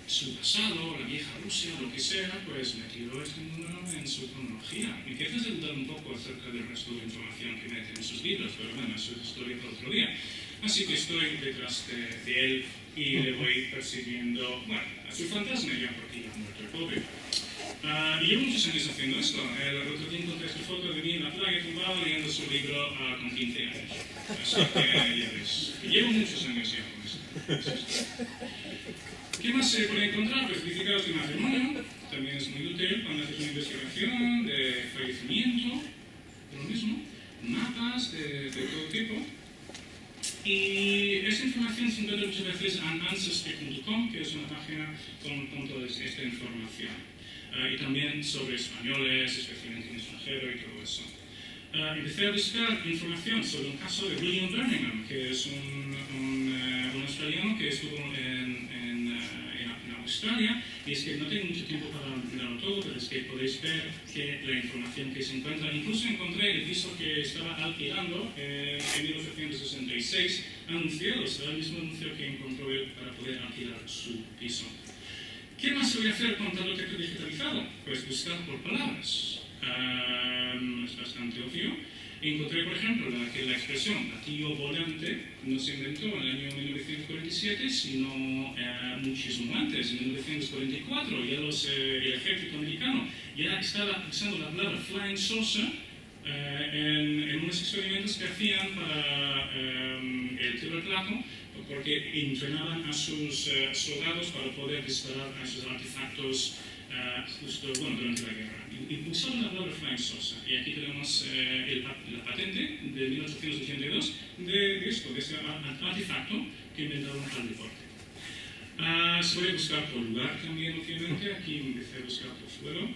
B: su pasado, la vieja Rusia, lo que sea, pues metió este número en su cronología. Me empiezas a dudar un poco acerca del resto de información que mete en sus libros, pero bueno, eso es historia para otro día. Así que estoy detrás de él y le voy persiguiendo, bueno, a su fantasma ya, porque ya ha muerto el pobre. Y llevo muchos años haciendo esto. El otro día encontré esta foto de mí en la playa tumbado leyendo su libro con 15 años. Así que ya ves, llevo muchos años ya con esto. ¿Qué más se puede encontrar? Pues certificados de matrimonio, también es muy útil cuando haces una investigación de fallecimiento, lo mismo, mapas de todo tipo. Y esta información se encuentra muchas veces en ancestry.com, que es una página con toda esta información. Y también sobre españoles, especialmente en extranjero y todo eso. Empecé a buscar información sobre un caso de William Birmingham, que es un australiano que estuvo en Australia, y es que no tengo mucho tiempo para mirarlo todo, pero es que podéis ver que la información que se encuentra, incluso encontré el piso que estaba alquilando en 1866, anunciado, será el mismo anuncio que encontró él para poder alquilar su piso. ¿Qué más voy a hacer con todo el texto digitalizado? Pues buscar por palabras. Es bastante obvio. Encontré, por ejemplo, que la expresión platillo volante no se inventó en el año 1947, sino muchísimo antes, en 1944. Ya el ejército americano ya estaba usando la palabra flying saucer en unos experimentos que hacían para el terrorplato, porque entrenaban a sus soldados para poder disparar a esos artefactos justo durante la guerra. Y usaron la palabra flying saucer. Y aquí tenemos la patente de 1882 de este artefacto que inventaron para el deporte. Se puede buscar por lugar también, obviamente. Aquí empecé a buscar por suelo.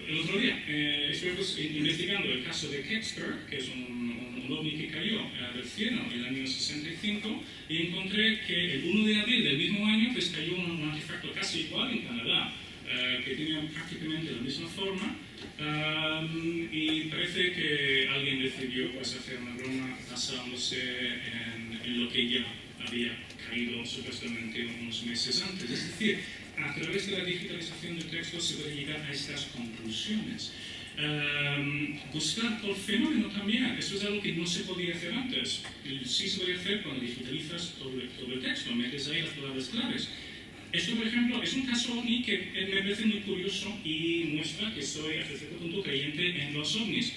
B: El otro día estuve investigando el caso de Keckster, que es un ovni que cayó del cielo en el año 65, y encontré que el 1 de abril del mismo año pues, cayó un artefacto casi igual en Canadá, que tenía prácticamente la misma forma, y parece que alguien decidió pues, hacer una broma basándose en lo que ya había caído supuestamente unos meses antes. Es decir, a través de la digitalización del texto se puede llegar a estas conclusiones. Buscar por fenómeno también, eso es algo que no se podía hacer antes. Sí se podía hacer cuando digitalizas todo el texto, metes ahí las palabras claves. Esto, por ejemplo, es un caso ovni que me parece muy curioso y muestra que soy hasta cierto punto creyente en los ovnis.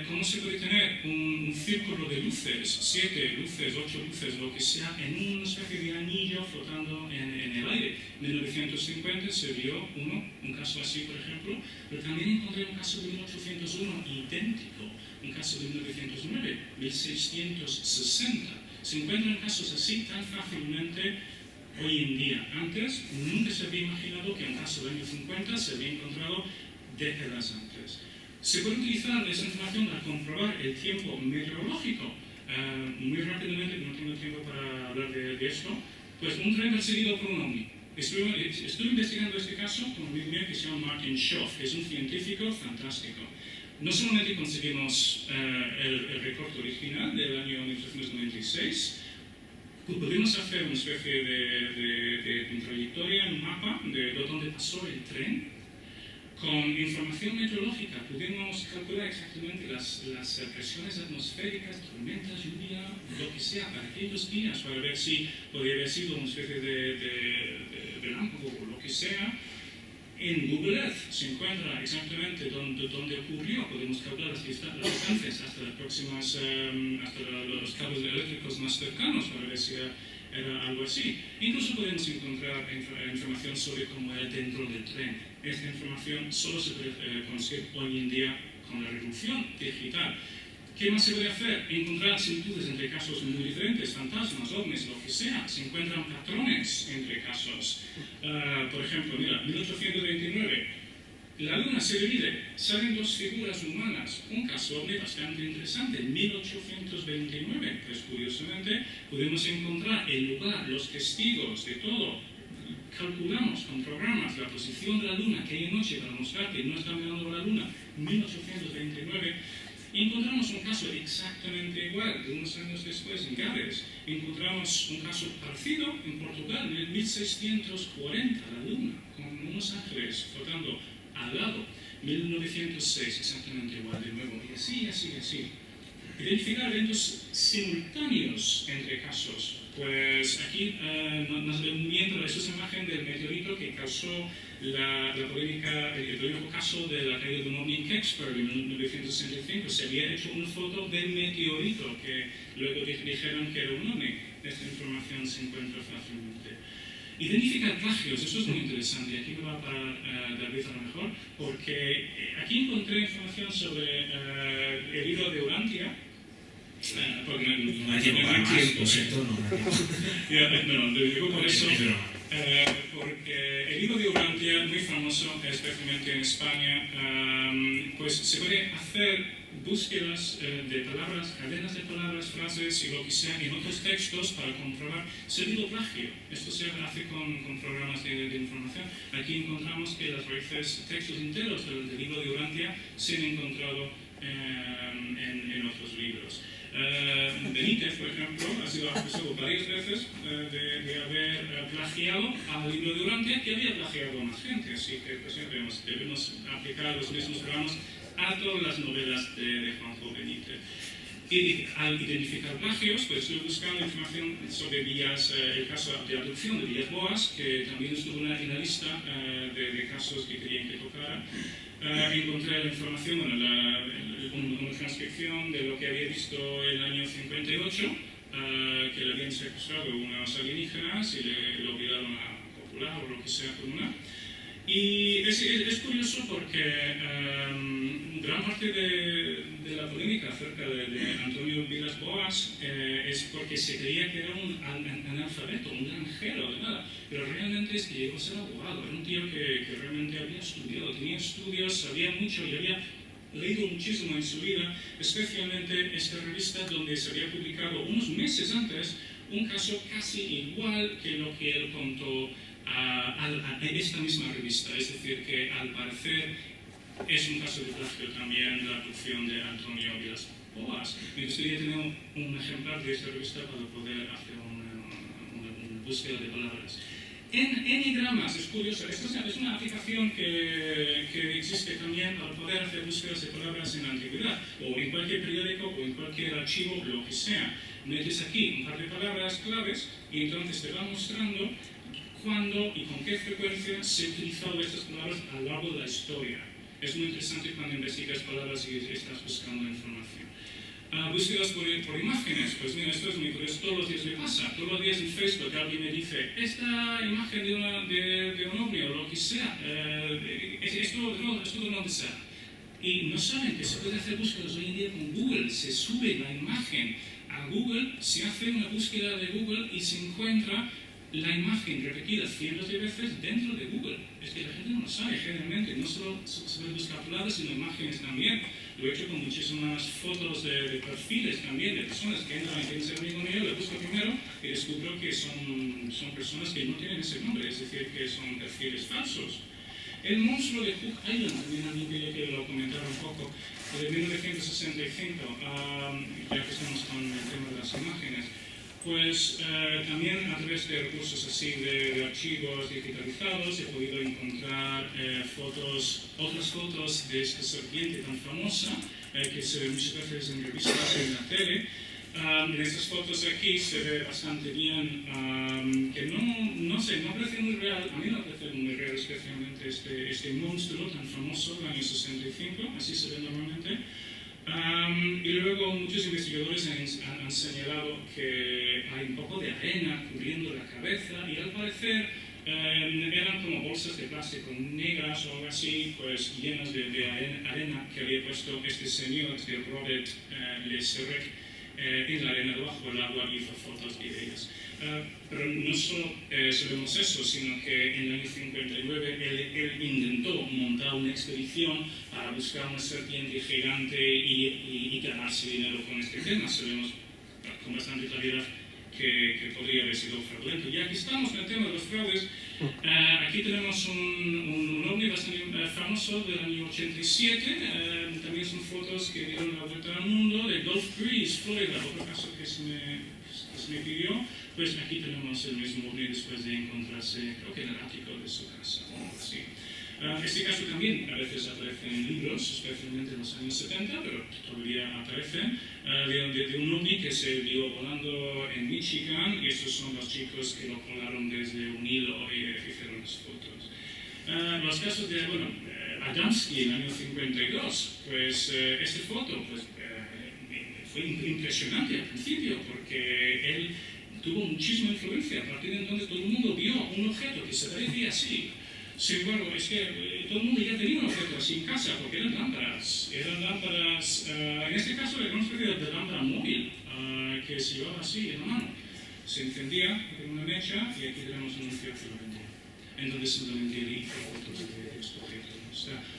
B: ¿Cómo se puede tener un círculo de luces, 7 luces, 8 luces, lo que sea, en una especie de anillo flotando en el aire? En 1950 se vio un caso así, por ejemplo, pero también encontré un caso de 1801 idéntico, un caso de 1909, 1660. Se encuentran casos así tan fácilmente hoy en día. Antes nunca se había imaginado que un caso del año 50 se había encontrado décadas antes. Se puede utilizar esa información para comprobar el tiempo meteorológico. Muy rápidamente, no tengo tiempo para hablar de esto, pues un tren perseguido por un ovni. Estuve investigando este caso con un amigo mío que se llama Martin Schoff, que es un científico fantástico. No solamente conseguimos el recorte original del año 1896, pudimos hacer una especie de trayectoria, un mapa de dónde pasó el tren. Con información meteorológica pudimos calcular exactamente las presiones atmosféricas, tormentas, lluvia, lo que sea, para aquellos días, para ver si podía haber sido una especie de relámpago o lo que sea. En Google Earth se encuentra exactamente dónde ocurrió. Podemos calcular las distancias hasta las próximas, hasta los cables eléctricos más cercanos para ver si era algo así. Incluso podemos encontrar información sobre cómo era dentro del tren. Esta información solo se puede conseguir hoy en día con la revolución digital. ¿Qué más se puede hacer? Encontrar similitudes entre casos muy diferentes, fantasmas, ovnis, lo que sea. Se encuentran patrones entre casos. Por ejemplo, mira, 1829, la luna se divide, salen dos figuras humanas. Un caso ovni bastante interesante. En 1829, pues curiosamente, podemos encontrar el lugar, los testigos de todo. Calculamos con programas la posición de la luna aquella noche para mostrar que no está mirando la luna. 1829. Y encontramos un caso exactamente igual, de unos años después en Gales. Encontramos un caso parecido en Portugal, en 1640, la luna, con unos ángeles flotando al lado. 1906, exactamente igual de nuevo. Y así, así, así. Identificar eventos simultáneos entre casos. Pues aquí nos viendo esa imagen del meteorito que causó la polémica, el polémico caso de la caída de un ovni en Kecksburg en 1965. Se había hecho una foto del meteorito que luego dijeron que era un ovni. Esta información se encuentra fácilmente. Identificar plagios, eso es muy interesante. Aquí me va a parar David a lo mejor, porque aquí encontré información sobre el libro de Urantia. Porque
A: no hay tiempo para más, lo siento,
B: no, lo digo por eso, porque el libro de Urantia, muy famoso, especialmente en España, pues se puede hacer búsquedas de palabras, cadenas de palabras, frases y lo que sea en otros textos para comprobar si ha habido plagio. Esto se hace con programas de información. Aquí encontramos que las raíces, textos enteros del libro de Urantia se han encontrado en otros libros. Benítez, por ejemplo, ha sido acusado varias veces de haber plagiado al libro de Urantia, que había plagiado a más gente, así que pues, debemos aplicar los mismos programas a todas las novelas de Juanjo Benítez. Y al identificar plagios, pues estoy buscando información sobre Villas, el caso de adopción de Villas Boas, que también estuvo en la lista de casos que querían que tocara. Encontré la información, bueno, una transcripción de lo que había visto el año 58, que le habían secuestrado unos alienígenas y le obligaron a copular o lo que sea con una. Y es curioso porque gran parte de la polémica acerca de Antonio Vilas Boas es porque se creía que era un analfabeto, un granjero, de nada. Pero realmente es que llegó a ser abogado, era un tío que realmente había estudiado, tenía estudios, sabía mucho y había leído muchísimo en su vida, especialmente esta revista donde se había publicado unos meses antes un caso casi igual que lo que él contó a esta misma revista, es decir, que al parecer es un caso de plagio también la producción de Antonio Vilas Boas. Me gustaría tener un ejemplar de esta revista para poder hacer una búsqueda de palabras. En Enigramas, es curioso, esta es una aplicación que existe también para poder hacer búsquedas de palabras en la antigüedad, o en cualquier periódico, o en cualquier archivo, lo que sea. Metes aquí un par de palabras claves y entonces te va mostrando cuándo y con qué frecuencia se han utilizado estas palabras a lo largo de la historia. Es muy interesante cuando investigas palabras y estás buscando información. Búsquedas por imágenes, pues mira, esto es muy curioso, todos los días me pasa. Todos los días en Facebook alguien me dice, esta imagen de un ovni o lo que sea, esto de dónde sea. Y no saben que se puede hacer búsquedas hoy en día con Google. Se sube la imagen a Google, se hace una búsqueda de Google y se encuentra la imagen repetida cientos de veces dentro de Google. Es que la gente no lo sabe generalmente, no solo se puede buscar palabras, sino imágenes también. Lo he hecho con muchísimas fotos de perfiles también, de personas que entran y quieren ser amigo mío, le busco primero y descubro que son personas que no tienen ese nombre, es decir, que son perfiles falsos. El monstruo de Hook Island, también alguien quería que lo comentara un poco, de 1965, ya que estamos con el tema de las imágenes. Pues también a través de recursos así de archivos digitalizados he podido encontrar otras fotos de esta serpiente tan famosa que se ve muchas veces en revistas en la tele. En estas fotos aquí se ve bastante bien que no parece muy real, a mí no parece muy real especialmente este monstruo tan famoso del año 65, así se ve normalmente. Y luego muchos investigadores han señalado que hay un poco de arena cubriendo la cabeza y al parecer eran como bolsas de plástico negras o algo así, pues llenas de arena que había puesto este señor, este Robert Le Serrec, en la arena debajo del agua y hizo fotos de ellas. Pero no solo sabemos eso, sino que en el año 59 él intentó montar una expedición para buscar una serpiente gigante y ganarse dinero con este tema. Sabemos con bastante claridad que podría haber sido fraudulento. Y aquí estamos en el tema de los fraudes. Aquí tenemos un ovni bastante famoso del año 87. También son fotos que dieron la vuelta al mundo de Gulf Breeze, Florida, otro caso que se me pidió. Pues aquí tenemos el mismo ovni después de encontrarse, creo que en el ático de su casa. Sí. Este caso también a veces aparece en libros, especialmente en los años 70, pero todavía aparece, de un ovni que se vio volando en Michigan, y estos son los chicos que lo colaron desde un hilo y hicieron las fotos. Los casos de, Adamski en el año 52, pues esta foto fue impresionante al principio, porque él tuvo muchísima influencia. A partir de entonces todo el mundo vio un objeto que se parecía así. Sin embargo, es que todo el mundo ya tenía un objeto así en casa, porque eran lámparas. En este caso era una especie de lámpara móvil que se llevaba así en la mano. Se encendía en una mecha y aquí tenemos un anuncio que lo vendía. Entonces simplemente hizo fotos de este objeto.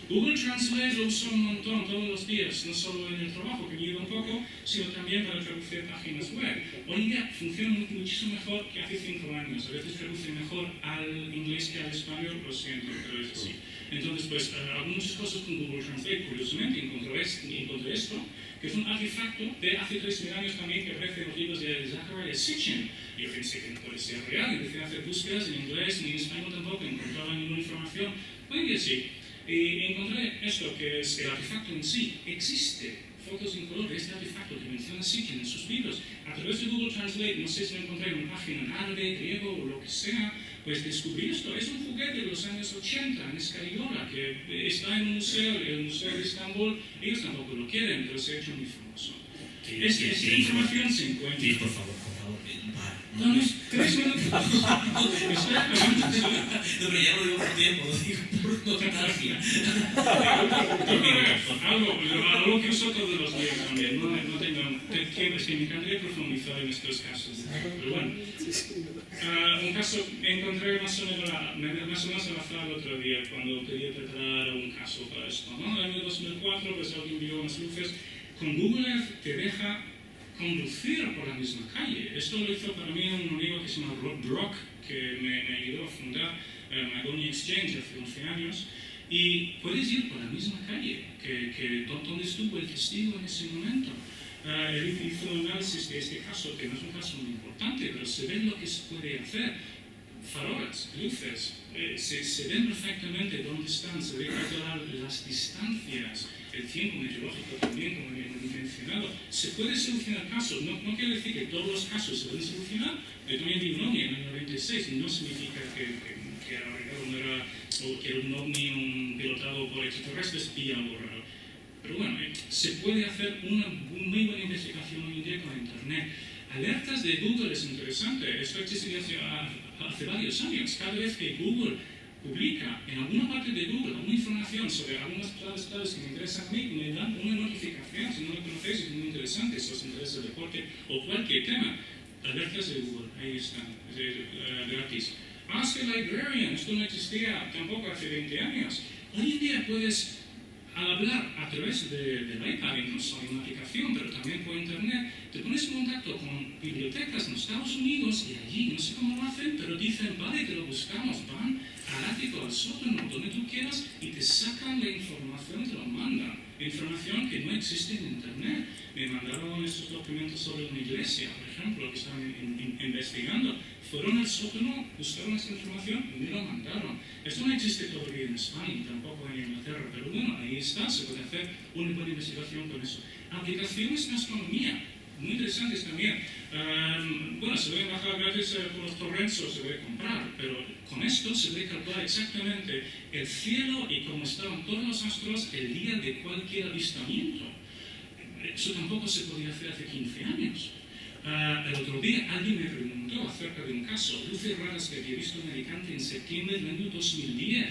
B: Google Translate lo uso un montón todos los días, no solo en el trabajo, que me ayuda un poco, sino también para traducir páginas web. Hoy en día funciona muchísimo mejor que hace 5 años. A veces traduce mejor al inglés que al español, lo siento, pero es así. Entonces, pues, hago muchas cosas con Google Translate. Curiosamente, encontré esto, que es un artefacto de hace 3.000 años también que aparece en los libros de Zecharia Sitchin. Yo pensé que no puede ser real, empecé a hacer búsquedas en inglés ni en español tampoco, encontraba ninguna información. Hoy en día sí. Y encontré esto, que es el artefacto en sí. Existe fotos en color de este artefacto que menciona Sitchin en sus libros. A través de Google Translate, no sé si lo encontré en una página en árabe, griego o lo que sea, pues descubrí esto. Es un juguete de los años 80 en Escariola, que está en un museo, el Museo de Estambul. Ellos tampoco lo quieren, pero se ha hecho muy famoso. Esta información se encuentra...
A: Sí, por favor.
B: No, 3 minutos.
A: No, pero ya lo digo por tiempo, lo digo por nostalgia.
B: Algo que uso todos los días también. No tengo tiempo, es que me encantaría profundizar en estos casos. Pero bueno, un caso encontré más o menos al azar el otro día cuando quería preparar un caso para esto. ¿No? En el año 2004, pues alguien vio unas luces. Con Google Earth te deja conducir por la misma calle. Esto lo hizo para mí un amigo que se llama Rob Brock, que me ayudó a fundar Magonia Exchange hace 11 años, y puedes ir por la misma calle que donde estuvo el testigo en ese momento. Él hizo un análisis de este caso, que no es un caso muy importante, pero se ve lo que se puede hacer. Farolas, luces, se ven perfectamente dónde están, se ve calcular las distancias. el tiempo meteorológico también, como he mencionado. Se puede solucionar casos, no quiere decir que todos los casos se pueden solucionar. Yo también vi un ovni en el 96 y no significa que era un ovni pilotado por extraterrestres espía algo raro. Pero bueno, se puede hacer una muy buena investigación hoy en día con Internet. Alertas de Google es interesante. Esto existe hace varios años. Cada vez que Google publica en alguna parte de Google alguna información sobre algunas claves que me interesan a mí, me dan una notificación. Si no lo conocéis, es muy interesante. Si os interesa el deporte o cualquier tema. Alertas de Google, ahí están, gratis. Ask a Librarian, esto no existía tampoco hace 20 años. Hoy en día puedes hablar a través del iPad, incluso hay una aplicación, pero también por Internet, te pones en contacto con bibliotecas en Estados Unidos y allí, no sé cómo lo hacen, pero dicen, vale, te lo buscamos, van al ático, al sótano, donde tú quieras, y te sacan la información y te lo mandan. Información que no existe en Internet. Me mandaron estos documentos sobre una iglesia, por ejemplo, que estaban investigando. Fueron al sótano, buscaron esta información y me lo mandaron. Esto no existe todavía en España, tampoco en Inglaterra, pero bueno, ahí está, se puede hacer una buena investigación con eso. Aplicaciones en astronomía, muy interesantes también. Bueno, se pueden bajar gratis por los torrents o se puede comprar, pero con esto se puede calcular exactamente el cielo y cómo estaban todos los astros el día de cualquier avistamiento. Eso tampoco se podía hacer hace 15 años. El otro día alguien me preguntó acerca de un caso, luces raras que había visto en Alicante en septiembre del año 2010.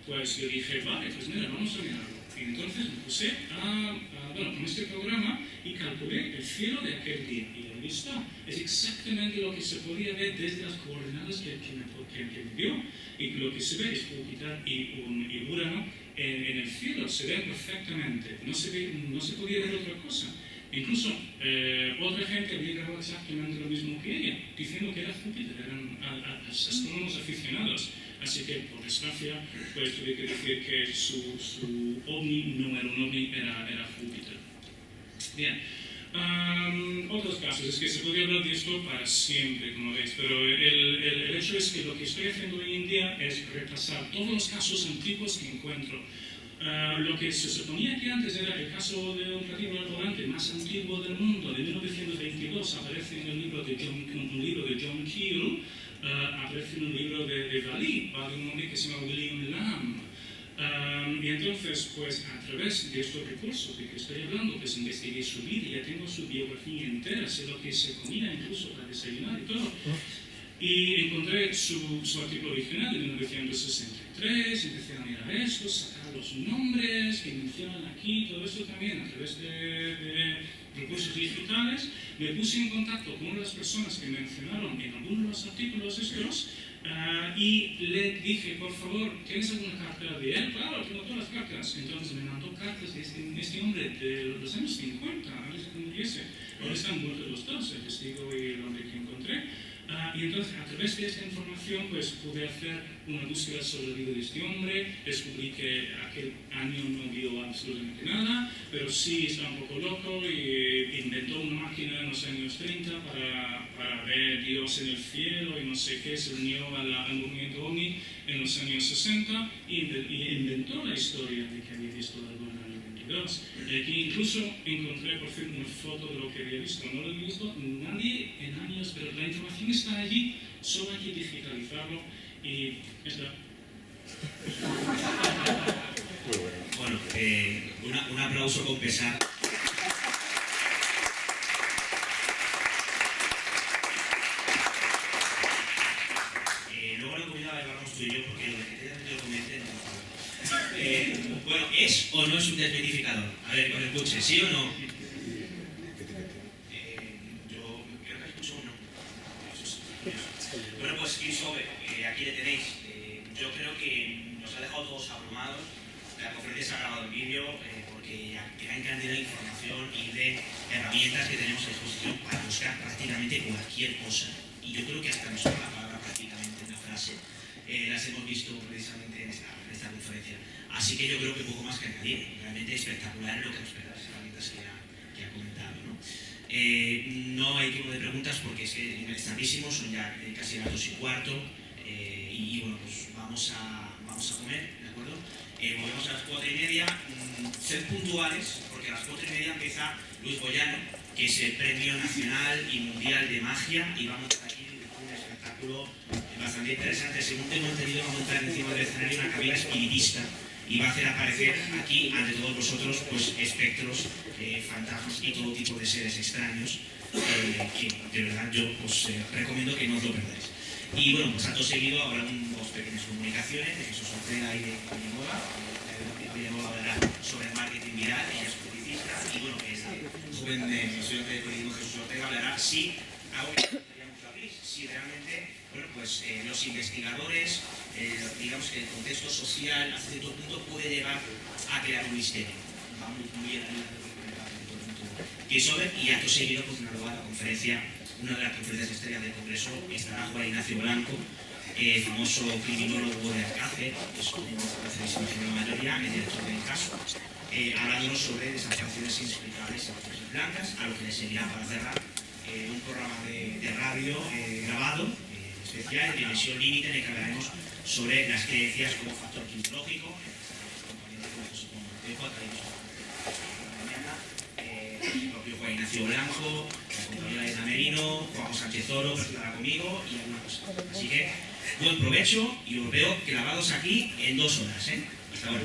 B: Pues yo dije, vale, pues mira, vamos a mirarlo. Y entonces me puse con este programa y calculé el cielo de aquel día. Y ahí está. Es exactamente lo que se podía ver desde las coordenadas que me dio. Y lo que se ve es Júpiter y Urano en el cielo. Se ven perfectamente. No se podía ver otra cosa. Incluso otra gente había grabado exactamente lo mismo que ella, diciendo que era Júpiter, eran astrónomos aficionados. Así que, por desgracia, pues tuve que decir que su ovni no era un ovni, era Júpiter. Bien. Otros casos, es que se podría hablar de esto para siempre, como veis, pero el hecho es que lo que estoy haciendo hoy en día es repasar todos los casos antiguos que encuentro. Lo que se suponía que antes era el caso de un platillo volante más antiguo del mundo, de 1922, aparece en el libro de John Keel, aparece en un libro de Valí, un hombre que se llama William Lamb. Y entonces, pues a través de estos recursos de que estoy hablando, pues investigué su vida, ya tengo su biografía entera, sé lo que se comía incluso para desayunar y todo. Y encontré su artículo original de 1963, empecé a mirar esto, sacar los nombres que mencionan aquí, todo esto también a través de recursos digitales. Me puse en contacto con una de las personas que mencionaron en algunos de los artículos estos y le dije, por favor, ¿tienes alguna carta de él? Claro, tengo todas las cartas. Entonces me mandó cartas de este hombre de los años 50, antes de que muriese. Ahora están muertos los dos, el testigo y el hombre que encontré. Y entonces, a través de esta información, pues pude hacer una búsqueda sobre la vida de este hombre, descubrí que aquel año no vio absolutamente nada, pero sí está un poco loco y inventó una máquina en los años 30 para ver Dios en el cielo y no sé qué, se unió al movimiento OVNI en los años 60 y inventó la historia de que había visto algo en el año 22. Aquí incluso encontré por fin una foto de lo que había visto. No lo había visto nadie en años, pero la información está allí, solo hay que digitalizarlo y está.
A: Bueno, un aplauso con pesar. Luego la comida la llevamos tú y yo porque lo de que te lo comenten no. Bueno, ¿es o no es un desmitificador? A ver, con el escuche, ¿sí o no? Yo creo que escucho uno. Bueno, pues Kirchhoff, aquí le tenéis. Yo creo que nos ha dejado todos abrumados. La conferencia se ha grabado en vídeo porque hay cantidad de información y de herramientas que tenemos a disposición para buscar prácticamente cualquier cosa. Y yo creo que hasta nos la palabra prácticamente en la frase. Las hemos visto precisamente en esta conferencia. Así que yo creo que poco más que añadir. Realmente espectacular lo que nos espera las herramientas que ha comentado, ¿no? No hay tiempo de preguntas porque es que es tardísimo, son ya casi las 2:15 y bueno, pues vamos a comer, ¿de acuerdo? volvemos a las 4:30. Sed puntuales, porque a las 4:30 empieza Luis Goyano, que es el Premio Nacional y Mundial de Magia, y vamos a estar aquí un espectáculo bastante interesante. Según tengo entendido, vamos a montar encima del escenario una cabina espiritista y va a hacer aparecer aquí, ante todos vosotros, pues espectros, fantasmas y todo tipo de seres extraños, que de verdad yo os recomiendo que no os lo perdáis. Y bueno, pues acto seguido habrá dos pequeñas comunicaciones de Jesús Ortega y de Villanueva. Villanueva hablará sobre el marketing viral, ella es publicista, y bueno, el joven estudiante de periodismo Jesús Ortega hablará si realmente, bueno, pues los investigadores, digamos que el contexto social hasta cierto punto puede llevar a crear un misterio. Va muy bien y acto seguido, pues una nueva conferencia, una de las conferencias estrellas del Congreso, estará Juan Ignacio Blanco, famoso criminólogo de Alcácer, que es la mayoría, el director del caso, hablándonos sobre desapariciones inexplicables en las blancas, a lo que les servirá para cerrar un programa de radio grabado, especial, de dimensión límite, en el que hablaremos sobre las creencias como factor quintológico. El propio Juan Ignacio Blanco, la compañera Elena Merino, Juan Sánchez Oro, que estará conmigo y alguna cosa. Así que buen provecho y os veo clavados aquí en 2 horas. Hasta ahora.